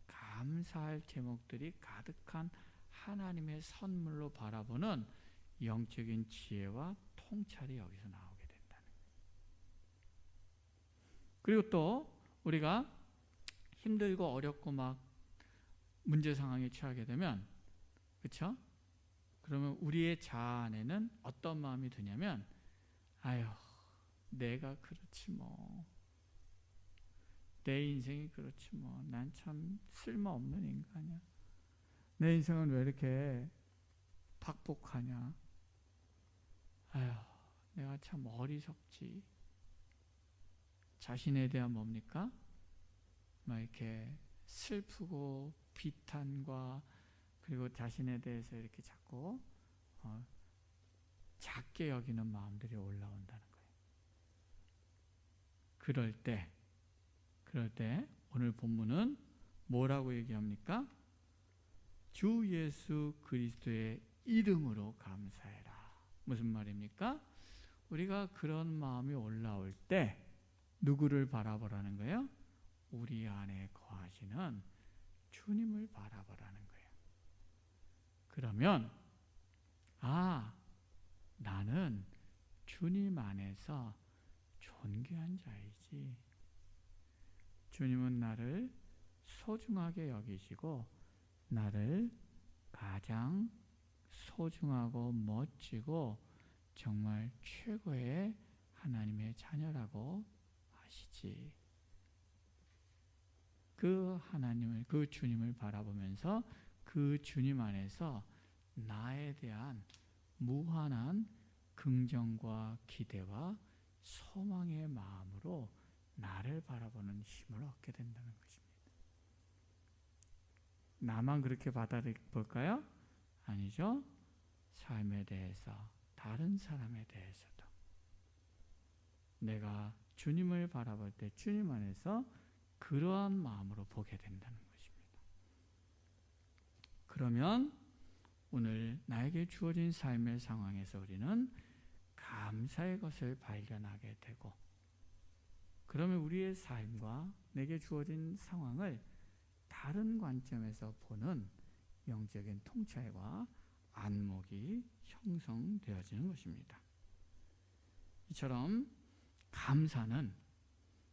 감사할 제목들이 가득한 하나님의 선물로 바라보는 영적인 지혜와 통찰이 여기서 나오게 된다는 거예요. 그리고 또 우리가 힘들고 어렵고 막 문제 상황에 처하게 되면, 그렇죠? 그러면 우리의 자아 안에는 어떤 마음이 드냐면, 아유, 내가 그렇지 뭐, 내 인생이 그렇지 뭐, 난 참 쓸모없는 인간이야. 내 인생은 왜 이렇게 박복하냐. 아유, 내가 참 어리석지. 자신에 대한 뭡니까? 막 이렇게 슬프고 비탄과 그리고 자신에 대해서 이렇게 자꾸 작게 여기는 마음들이 올라온다는 거예요. 그럴 때 오늘 본문은 뭐라고 얘기합니까? 주 예수 그리스도의 이름으로 감사해라. 무슨 말입니까? 우리가 그런 마음이 올라올 때 누구를 바라보라는 거예요? 우리 안에 거하시는 주님을 바라보라는 거예요. 그러면 나는 주님 안에서 존귀한 자이지. 주님은 나를 소중하게 여기시고 나를 가장 소중하고 멋지고 정말 최고의 하나님의 자녀라고 하시지. 그 하나님을, 그 주님을 바라보면서 그 주님 안에서 나에 대한 무한한 긍정과 기대와 소망의 마음으로 나를 바라보는 힘을 얻게 된다는 것입니다. 나만 그렇게 받아볼까요? 아니죠. 삶에 대해서, 다른 사람에 대해서도 내가 주님을 바라볼 때 주님 안에서 그러한 마음으로 보게 된다는 것입니다. 그러면 오늘 나에게 주어진 삶의 상황에서 우리는 감사의 것을 발견하게 되고, 그러면 우리의 삶과 내게 주어진 상황을 다른 관점에서 보는 영적인 통찰과 안목이 형성되어지는 것입니다. 이처럼 감사는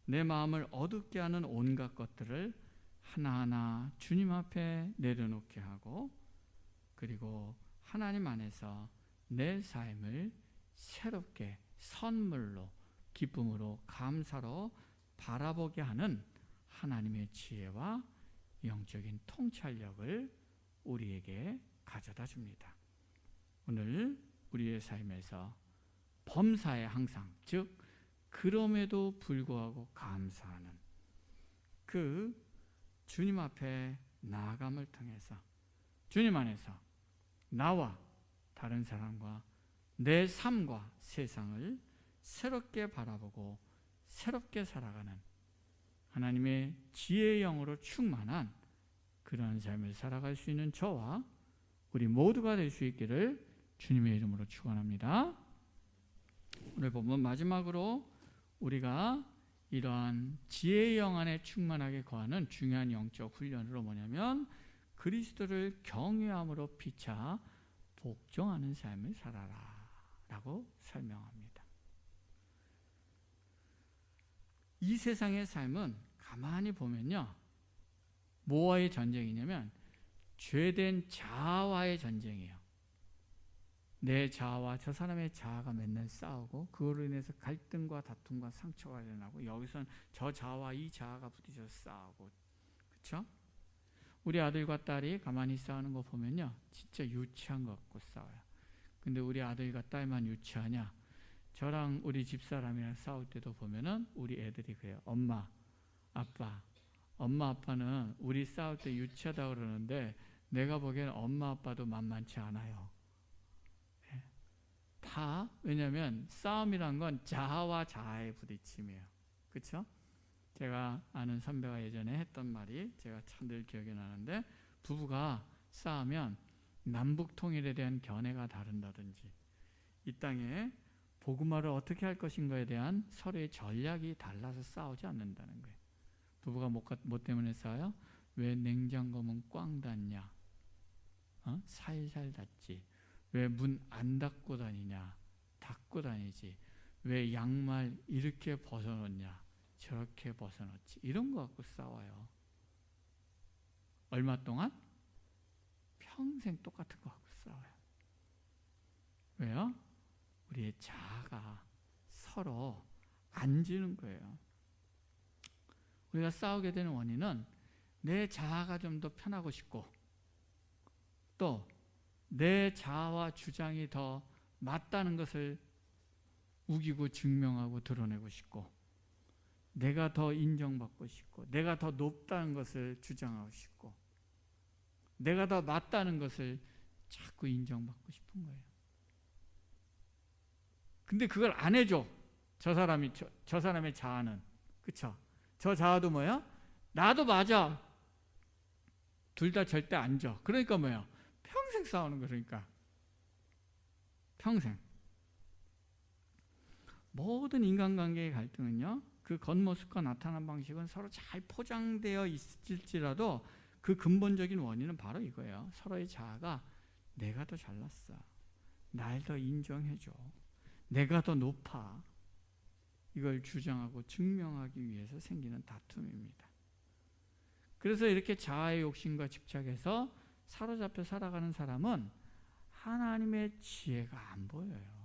내 마음을 어둡게 하는 온갖 것들을 하나하나 주님 앞에 내려놓게 하고, 그리고 하나님 안에서 내 삶을 새롭게 선물로, 기쁨으로, 감사로 바라보게 하는 하나님의 지혜와 영적인 통찰력을 우리에게 가져다 줍니다. 오늘 우리의 삶에서 범사에 항상, 즉 그럼에도 불구하고 감사하는 그 주님 앞에 나아감을 통해서 주님 안에서 나와 다른 사람과 내 삶과 세상을 새롭게 바라보고 새롭게 살아가는 하나님의 지혜의 영으로 충만한 그러한 삶을 살아갈 수 있는 저와 우리 모두가 될 수 있기를 주님의 이름으로 축원합니다. 오늘 본문 마지막으로 우리가 이러한 지혜의 영 안에 충만하게 거하는 중요한 영적 훈련으로 뭐냐면 그리스도를 경외함으로 피차 복종하는 삶을 살아라 라고 설명합니다. 이 세상의 삶은 가만히 보면요, 뭐와의 전쟁이냐면 죄된 자아와의 전쟁이에요. 내 자아와 저 사람의 자아가 맨날 싸우고 그거로 인해서 갈등과 다툼과 상처가 일어나고, 여기서는 저 자아와 이 자아가 부딪혀서 싸우고, 그렇죠? 우리 아들과 딸이 가만히 싸우는 거 보면요, 진짜 유치한 것 같고 싸워요. 근데 우리 아들과 딸만 유치하냐? 저랑 우리 집사람이랑 싸울 때도 보면은 우리 애들이 그래요. 엄마, 아빠는 우리 싸울 때 유치하다고 그러는데 내가 보기에는 엄마, 아빠도 만만치 않아요. 다, 왜냐하면 싸움이란 건 자아와 자아의 부딪힘이에요. 그렇죠? 제가 아는 선배가 예전에 했던 말이 제가 참 늘 기억이 나는데, 부부가 싸우면 남북 통일에 대한 견해가 다른다든지 이 땅에 복음화를 어떻게 할 것인가에 대한 서로의 전략이 달라서 싸우지 않는다는 거예요. 부부가 뭐 때문에 싸워요? 왜 냉장고 문 꽝 닫냐? 살살 닫지. 왜 문 안 닫고 다니냐? 닫고 다니지. 왜 양말 이렇게 벗어놓냐? 저렇게 벗어놓지. 이런 거 갖고 싸워요. 얼마 동안? 평생 똑같은 거 갖고 싸워요. 왜요? 우리의 자아가 서로 안 지는 거예요. 우리가 싸우게 되는 원인은 내 자아가 좀 더 편하고 싶고, 또 내 자아와 주장이 더 맞다는 것을 우기고 증명하고 드러내고 싶고, 내가 더 인정받고 싶고, 내가 더 높다는 것을 주장하고 싶고, 내가 더 맞다는 것을 자꾸 인정받고 싶은 거예요. 근데 그걸 안 해줘. 저 사람의 자아는. 그쵸? 저 자아도 뭐야? 나도 맞아. 둘 다 절대 안 져. 그러니까 뭐야? 평생 싸우는 거니까. 평생. 모든 인간관계의 갈등은요, 그 겉모습과 나타난 방식은 서로 잘 포장되어 있을지라도 그 근본적인 원인은 바로 이거예요. 서로의 자아가 내가 더 잘났어. 날 더 인정해줘. 내가 더 높아. 이걸 주장하고 증명하기 위해서 생기는 다툼입니다. 그래서 이렇게 자아의 욕심과 집착에서 사로잡혀 살아가는 사람은 하나님의 지혜가 안 보여요.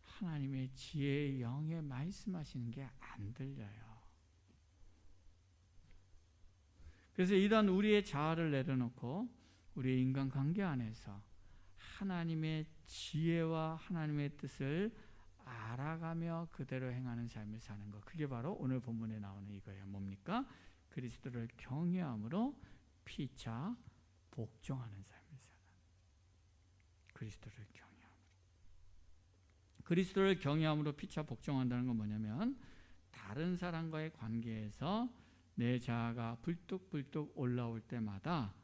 하나님의 지혜의 영에 말씀하시는 게 안 들려요. 그래서 이런 우리의 자아를 내려놓고 우리의 인간관계 안에서 하나님의 지혜와 하나님의 뜻을 알아가며 그대로 행하는 삶을 사는 것. 그게 바로 오늘 본문에 나오는 이거예요. 뭡니까? 그리스도를 경외함으로 피차 복종하는 삶을 사는. 그리스도를 경외함으로. 그리스도를 경외함으로 피차 복종한다는 건 뭐냐면 다른 사람과의 관계에서 내 자아가 불뚝불뚝 올라올 때마다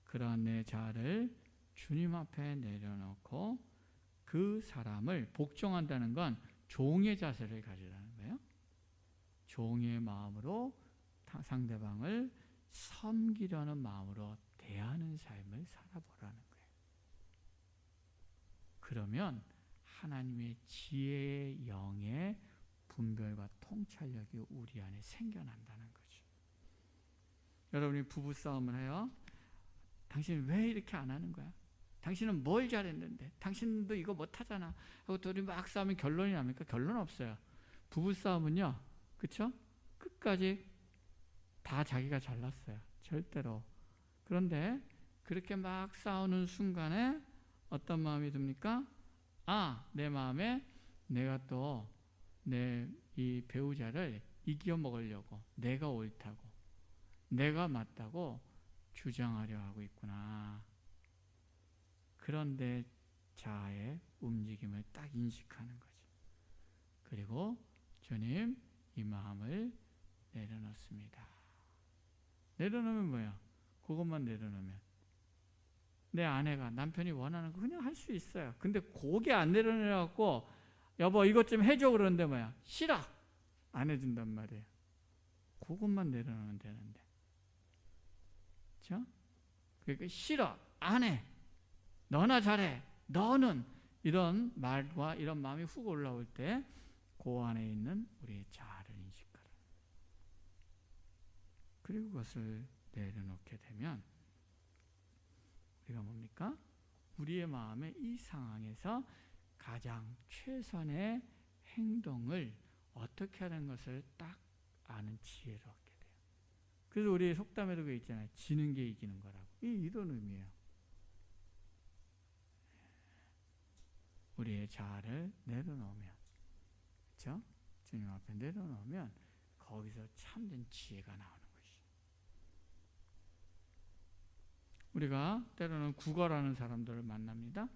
그러한 내 자아를 주님 앞에 내려놓고 그 사람을 복종한다는 건 종의 자세를 가지라는 거예요. 종의 마음으로 상대방을 섬기려는 마음으로 대하는 삶을 살아보라는 거예요. 그러면 하나님의 지혜의 영의 분별과 통찰력이 우리 안에 생겨난다는 거죠. 여러분이 부부싸움을 해요. 당신 왜 이렇게 안 하는 거야? 당신은 뭘 잘했는데? 당신도 이거 못하잖아. 하고 둘이 막 싸우면 결론이 납니까? 결론 없어요. 부부싸움은요. 그쵸? 끝까지 다 자기가 잘났어요. 절대로. 그런데 그렇게 막 싸우는 순간에 어떤 마음이 듭니까? 내 마음에 내가 또 내 이 배우자를 이겨 먹으려고 내가 옳다고 내가 맞다고 주장하려 하고 있구나. 그런데 자아의 움직임을 딱 인식하는 거죠. 그리고 주님, 이 마음을 내려놓습니다. 내려놓으면 뭐야? 그것만 내려놓으면 내 아내가 남편이 원하는 거 그냥 할 수 있어요. 근데 그게 안 내려놓고 여보 이것 좀 해줘 그러는데 뭐야? 싫어. 안 해준단 말이에요. 그것만 내려놓으면 되는데. 그렇죠? 그러니까 싫어. 안 해. 너나 잘해. 너는 이런 말과 이런 마음이 훅 올라올 때 그 안에 있는 우리의 자아를 인식하라. 그리고 그것을 내려놓게 되면 우리가 뭡니까? 우리의 마음에 이 상황에서 가장 최선의 행동을 어떻게 하는 것을 딱 아는 지혜를 얻게 돼요. 그래서 우리 속담에도 그 있잖아요. 지는 게 이기는 거라고. 이런 의미예요. 우리의 자아를 내려놓으면, 그렇죠? 주님 앞에 내려놓으면 거기서 참된 지혜가 나오는 것이죠. 우리가 때로는 국어라는 사람들을 만납니다.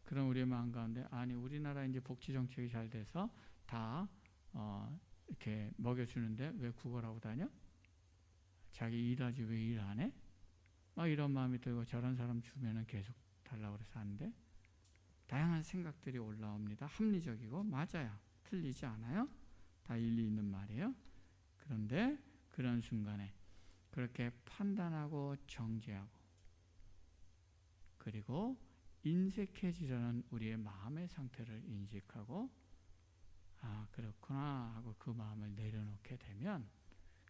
그럼 우리의 마음 가운데 아니 우리나라 이제 복지 정책이 잘 돼서 다 이렇게 먹여주는데 왜 국어라고 다녀? 자기 일하지 왜 일 안 해? 막 이런 마음이 들고 저런 사람 주면은 계속 달라고 그래서 하는데 다양한 생각들이 올라옵니다. 합리적이고 맞아요. 틀리지 않아요. 다 일리 있는 말이에요. 그런데 그런 순간에 그렇게 판단하고 정죄하고 그리고 인색해지려는 우리의 마음의 상태를 인식하고 그렇구나 하고 그 마음을 내려놓게 되면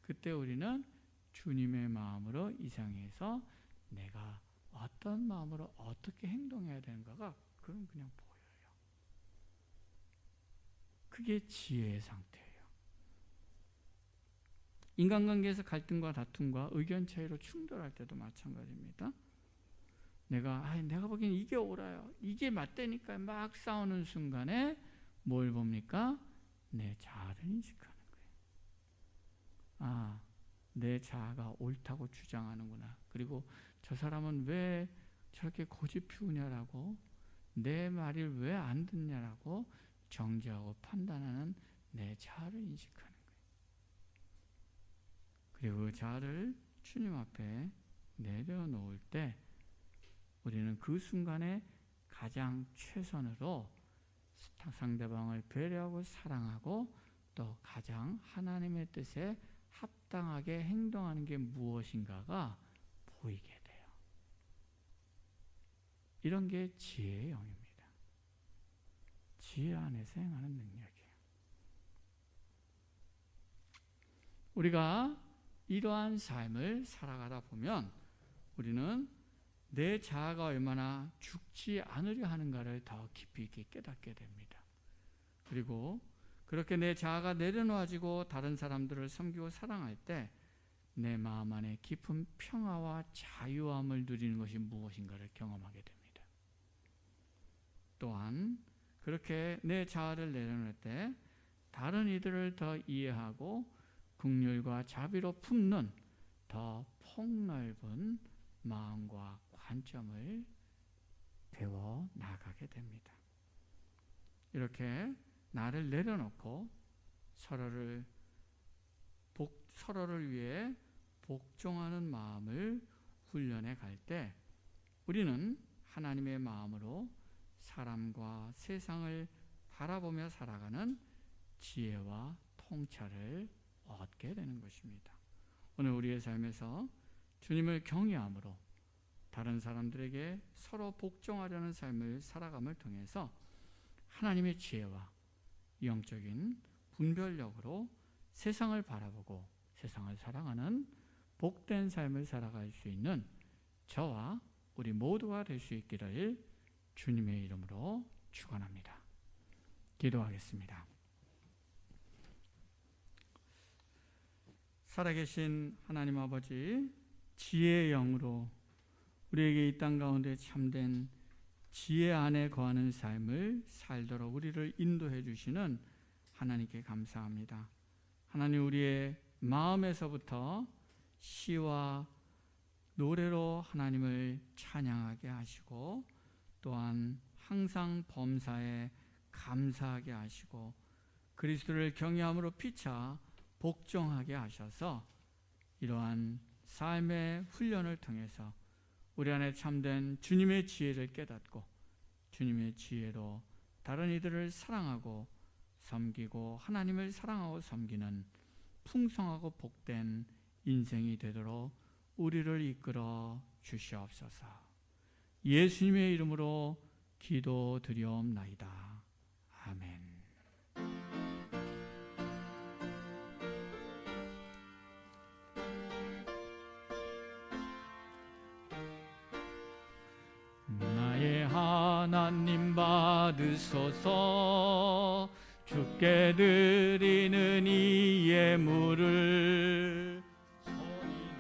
그때 우리는 주님의 마음으로 이상해서 내가 어떤 마음으로 어떻게 행동해야 되는가가 그건 그냥 보여요. 그게 지혜의 상태예요. 인간관계에서 갈등과 다툼과 의견 차이로 충돌할 때도 마찬가지입니다. 내가 보기엔 이게 옳아요. 이게 맞다니까 막 싸우는 순간에 뭘 봅니까? 내 자아를 인식하는 거예요. 내 자아가 옳다고 주장하는구나. 그리고 저 사람은 왜 저렇게 고집 피우냐라고, 내 말을 왜 안 듣냐라고 정죄하고 판단하는 내 자아를 인식하는 거예요. 그리고 그 자아를 주님 앞에 내려놓을 때 우리는 그 순간에 가장 최선으로 상대방을 배려하고 사랑하고 또 가장 하나님의 뜻에 합당하게 행동하는 게 무엇인가가 보이게 돼요. 이런 게 지혜의 영입니다. 지혜 안에서 행하는 능력이에요. 우리가 이러한 삶을 살아가다 보면 우리는 내 자아가 얼마나 죽지 않으려 하는가를 더 깊이 있게 깨닫게 됩니다. 그리고 그렇게 내 자아가 내려놓아지고 다른 사람들을 섬기고 사랑할 때 내 마음 안에 깊은 평화와 자유함을 누리는 것이 무엇인가를 경험하게 됩니다. 또한 그렇게 내 자아를 내려놓을 때 다른 이들을 더 이해하고 긍휼과 자비로 품는 더 폭넓은 마음과 관점을 배워 나가게 됩니다. 이렇게 나를 내려놓고 서로를 위해 복종하는 마음을 훈련해 갈 때 우리는 하나님의 마음으로 사람과 세상을 바라보며 살아가는 지혜와 통찰을 얻게 되는 것입니다. 오늘 우리의 삶에서 주님을 경외함으로 다른 사람들에게 서로 복종하려는 삶을 살아감을 통해서 하나님의 지혜와 영적인 분별력으로 세상을 바라보고 세상을 사랑하는 복된 삶을 살아갈 수 있는 저와 우리 모두가 될 수 있기를 주님의 이름으로 축원합니다. 기도하겠습니다. 살아계신 하나님 아버지, 지혜의 영으로 우리에게 이 땅 가운데 참된 지혜 안에 거하는 삶을 살도록 우리를 인도해 주시는 하나님께 감사합니다. 하나님, 우리의 마음에서부터 시와 노래로 하나님을 찬양하게 하시고 또한 항상 범사에 감사하게 하시고 그리스도를 경외함으로 피차 복종하게 하셔서 이러한 삶의 훈련을 통해서 우리 안에 참된 주님의 지혜를 깨닫고 주님의 지혜로 다른 이들을 사랑하고 섬기고 하나님을 사랑하고 섬기는 풍성하고 복된 인생이 되도록 우리를 이끌어 주시옵소서. 예수님의 이름으로 기도드리옵나이다. 아멘. 나의 하나님 받으소서. 주께 드리는 이 예물을 소리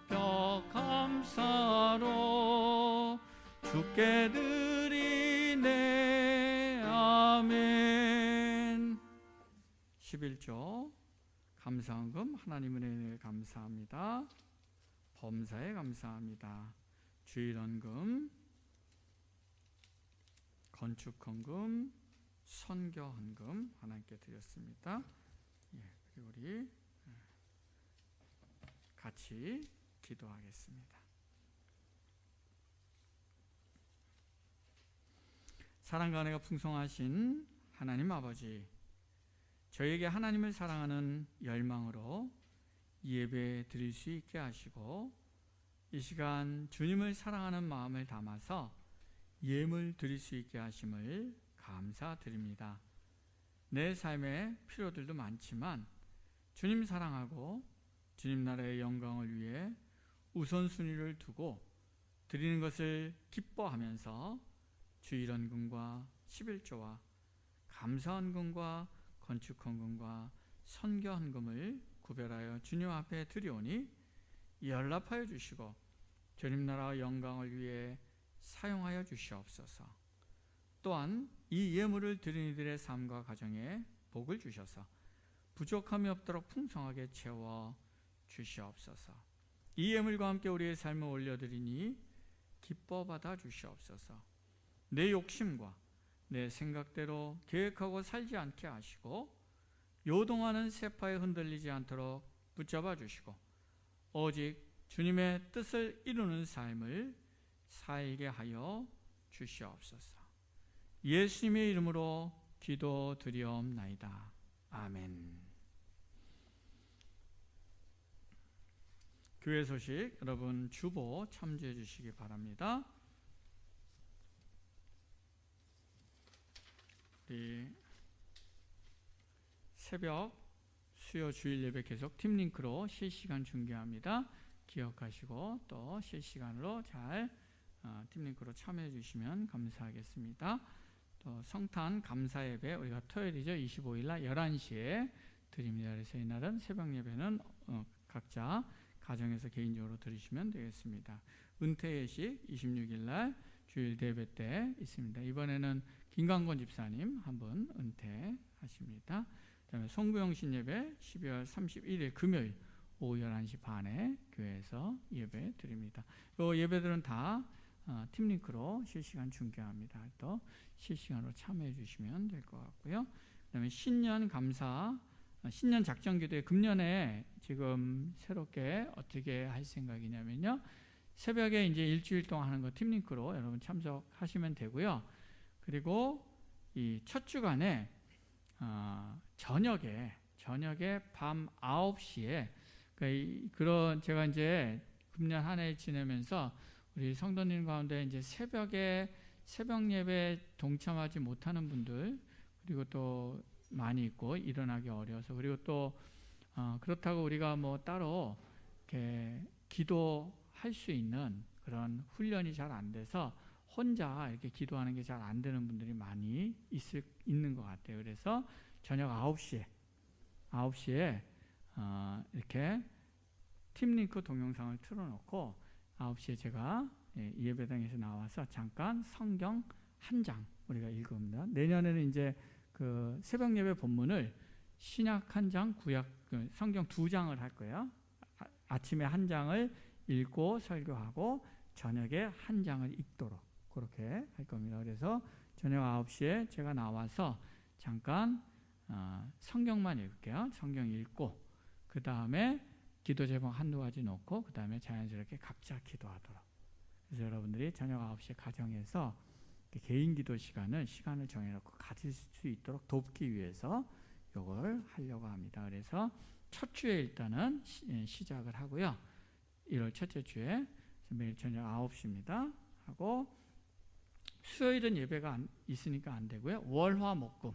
높여 감사로 주께 드리네. 아멘. 11조 감사헌금. 하나님의 은혜에 감사합니다. 범사에 감사합니다. 주일헌금, 건축헌금, 선교헌금 하나님께 드렸습니다. 그리고 우리 같이 기도하겠습니다. 사랑과 은혜가 풍성하신 하나님 아버지, 저에게 하나님을 사랑하는 열망으로 예배 드릴 수 있게 하시고 이 시간 주님을 사랑하는 마음을 담아서 예물 드릴 수 있게 하심을 감사드립니다. 내 삶에 필요들도 많지만 주님 사랑하고 주님 나라의 영광을 위해 우선순위를 두고 드리는 것을 기뻐하면서 주일헌금과 11조와 감사헌금과 건축헌금과 선교헌금을 구별하여 주님 앞에 드리오니 연락하여 주시고 주님 나라의 영광을 위해 사용하여 주시옵소서. 또한 이 예물을 드린 이들의 삶과 가정에 복을 주셔서 부족함이 없도록 풍성하게 채워 주시옵소서. 이 예물과 함께 우리의 삶을 올려드리니 기뻐 받아 주시옵소서. 내 욕심과 내 생각대로 계획하고 살지 않게 하시고 요동하는 세파에 흔들리지 않도록 붙잡아 주시고 오직 주님의 뜻을 이루는 삶을 살게 하여 주시옵소서. 예수님의 이름으로 기도드리옵나이다. 아멘. 교회 소식 여러분 주보 참조해 주시기 바랍니다. 우리 새벽 수요 주일 예배 계속 팀링크로 실시간 중계합니다. 기억하시고 또 실시간으로 잘 팀링크로 참여해 주시면 감사하겠습니다. 또 성탄 감사 예배 우리가 토요일이죠. 25일 날 11시에 드립니다. 그래서 이날은 새벽 예배는 각자 가정에서 개인적으로 드리시면 되겠습니다. 은퇴 예식 26일 날 주일 예배 때 있습니다. 이번에는 김강건 집사님 한 분 은퇴하십니다. 그다음에 송구영신 예배 12월 31일 금요일 오후 11시 반에 교회에서 예배 드립니다. 이 예배들은 다 팀링크로 실시간 중계합니다. 또 실시간으로 참여해 주시면 될 것 같고요. 그다음에 신년 감사, 신년 작전 기도회 금년에 지금 새롭게 어떻게 할 생각이냐면요. 새벽에 이제 일주일 동안 하는 거 팀링크로 여러분 참석하시면 되고요. 그리고 이 첫 주간에 저녁에 밤 9시에 그런 제가 이제 금년 한 해 지내면서 우리 성도님 가운데 이제 새벽에 새벽 예배 동참하지 못하는 분들 그리고 또 많이 있고 일어나기 어려워서 그리고 또 그렇다고 우리가 뭐 따로 이렇게 기도할 수 있는 그런 훈련이 잘 안 돼서 혼자 이렇게 기도하는 게 잘 안 되는 분들이 많이 있는 것 같아요. 그래서 저녁 9시에 이렇게 팀링크 동영상을 틀어놓고 9시에 제가 예배당에서 나와서 잠깐 성경 한 장 우리가 읽습니다. 내년에는 이제 그 새벽 예배 본문을 신약 한 장, 구약 성경 2장을 할 거예요. 아침에 한 장을 읽고 설교하고 저녁에 한 장을 읽도록 그렇게 할 겁니다. 그래서 저녁 9시에 제가 나와서 잠깐 성경만 읽을게요. 성경 읽고 그 다음에 기도 제목 한두 가지 놓고 그 다음에 자연스럽게 각자 기도하도록. 그래서 여러분들이 저녁 9시에 가정에서 개인 기도 시간을 정해놓고 가질 수 있도록 돕기 위해서 이걸 하려고 합니다. 그래서 첫 주에 일단은 시작을 하고요. 1월 첫째 주에 매일 저녁 9시입니다. 하고 수요일은 예배가 있으니까 안 되고요. 월화목금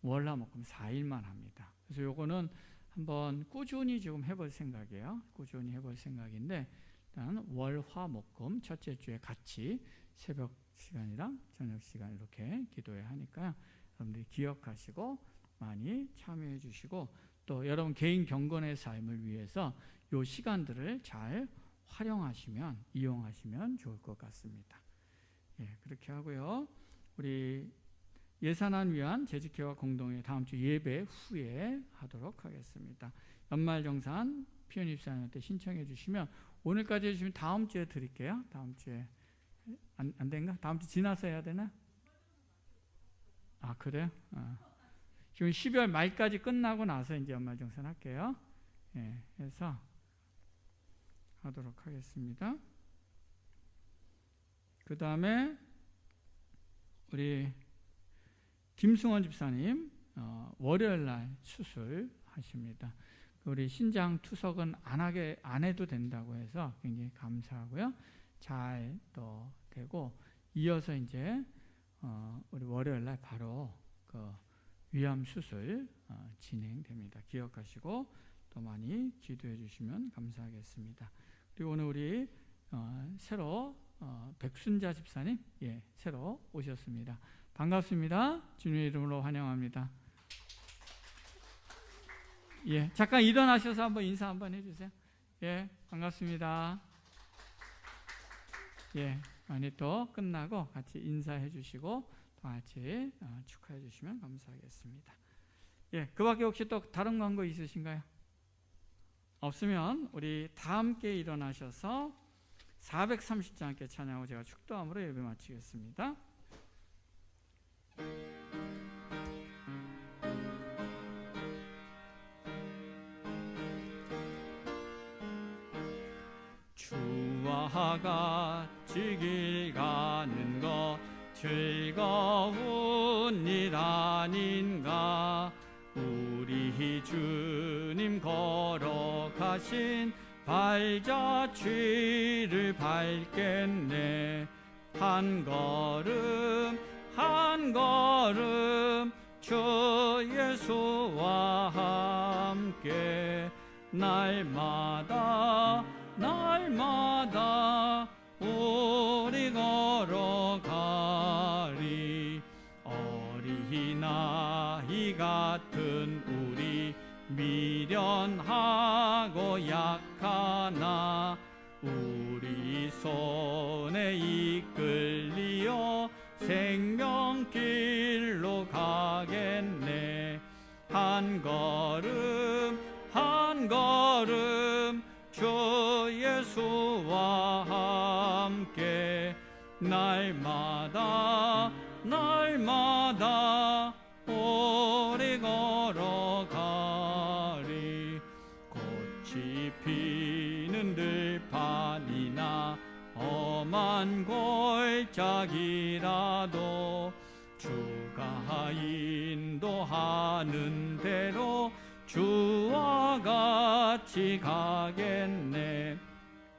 4일만 합니다. 그래서 요거는 한번 꾸준히 지금 해볼 생각이에요. 꾸준히 해볼 생각인데 일단 월화목금 첫째 주에 같이 새벽 시간이랑 저녁 시간 이렇게 기도해야 하니까요. 여러분들이 기억하시고 많이 참여해 주시고 또 여러분 개인 경건의 삶을 위해서 요 시간들을 잘 이용하시면 좋을 것 같습니다. 예, 그렇게 하고요. 우리 예산안 위한 재직회와 공동회 다음 주 예배 후에 하도록 하겠습니다. 연말정산 피언 입사한테 신청해 주시면 오늘까지 해주시면 다음 주에 드릴게요. 다음 주에 안 된가? 다음 주 지나서 해야 되나? 아 그래요? 지금 12월 말까지 끝나고 나서 이제 연말정산 할게요. 예, 그래서 하도록 하겠습니다. 그 다음에 우리 김승원 집사님 월요일 날 수술하십니다. 우리 신장 투석은 안 해도 된다고 해서 굉장히 감사하고요. 잘 또 되고 이어서 이제 우리 월요일 날 바로 그 위암 수술 진행됩니다. 기억하시고 또 많이 기도해 주시면 감사하겠습니다. 그리고 오늘 우리 새로 백순자 집사님 새로 오셨습니다. 반갑습니다. 주님의 이름으로 환영합니다. 잠깐 일어나셔서 한번 인사 한번 해주세요. 반갑습니다. 많이 또 끝나고 같이 인사해 주시고 또 같이 축하해 주시면 감사하겠습니다. 그 밖에 혹시 또 다른 광고 있으신가요? 없으면 우리 다 함께 일어나셔서 430장 함께 찬양하고 제가 축도함으로 예배 마치겠습니다. 주와 같이 길 가는 것 즐거운 일 아닌가. 우리 주님 걸어가신 발자취를 밟겠네. 한 걸음 한 걸음 주 예수와 함께 날마다 날마다 우리 걸어가리. 어린아이 같은 우리 미련하고 약하나 우리 손에 이끌리어 생명길로 가겠네. 한 걸음 한 걸음 주 예수와 함께 날마다 날마다 오래 걸어가리. 꽃이 피는 들판이나 험한 골짜기라도 주가 인도하는 대로 주와 같이 가겠네.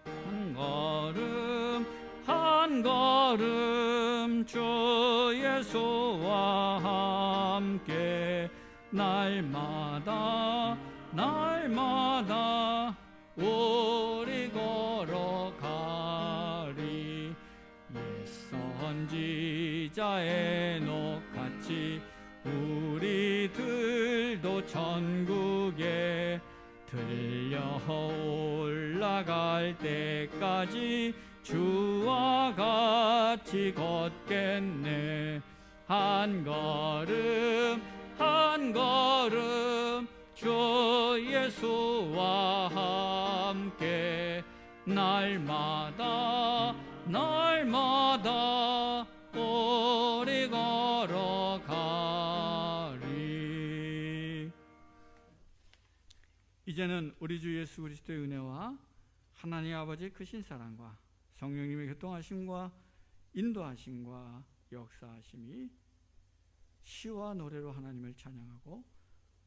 한 걸음 한 걸음 주 예수와 함께 날마다 날마다 우리 걸어가리. 옛 선지자 에녹같이 우리들도 천국에 들려 올라갈 때까지 주와 같이 걷겠네. 한 걸음 한 걸음 주 예수와 함께 날마다 날마다 우리 걸어가리. 이제는 우리 주 예수 그리스도의 은혜와 하나님 아버지의 크신 사랑과 성령님의 교통하심과 인도하심과 역사하심이 시와 노래로 하나님을 찬양하고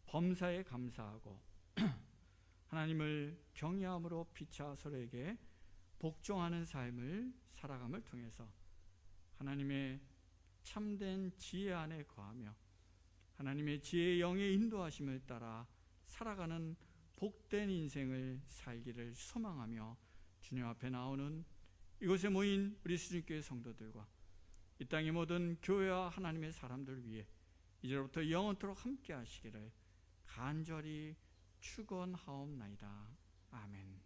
범사에 감사하고 하나님을 경외함으로 피차 서로에게 복종하는 삶을 살아감을 통해서 하나님의 참된 지혜 안에 거하며 하나님의 지혜의 영의 인도하심을 따라 살아가는 복된 인생을 살기를 소망하며 주님 앞에 나오는 이곳에 모인 우리 수준교회 성도들과 이 땅의 모든 교회와 하나님의 사람들 위해 이제로부터 영원토록 함께 하시기를 간절히 축원하옵나이다. 아멘.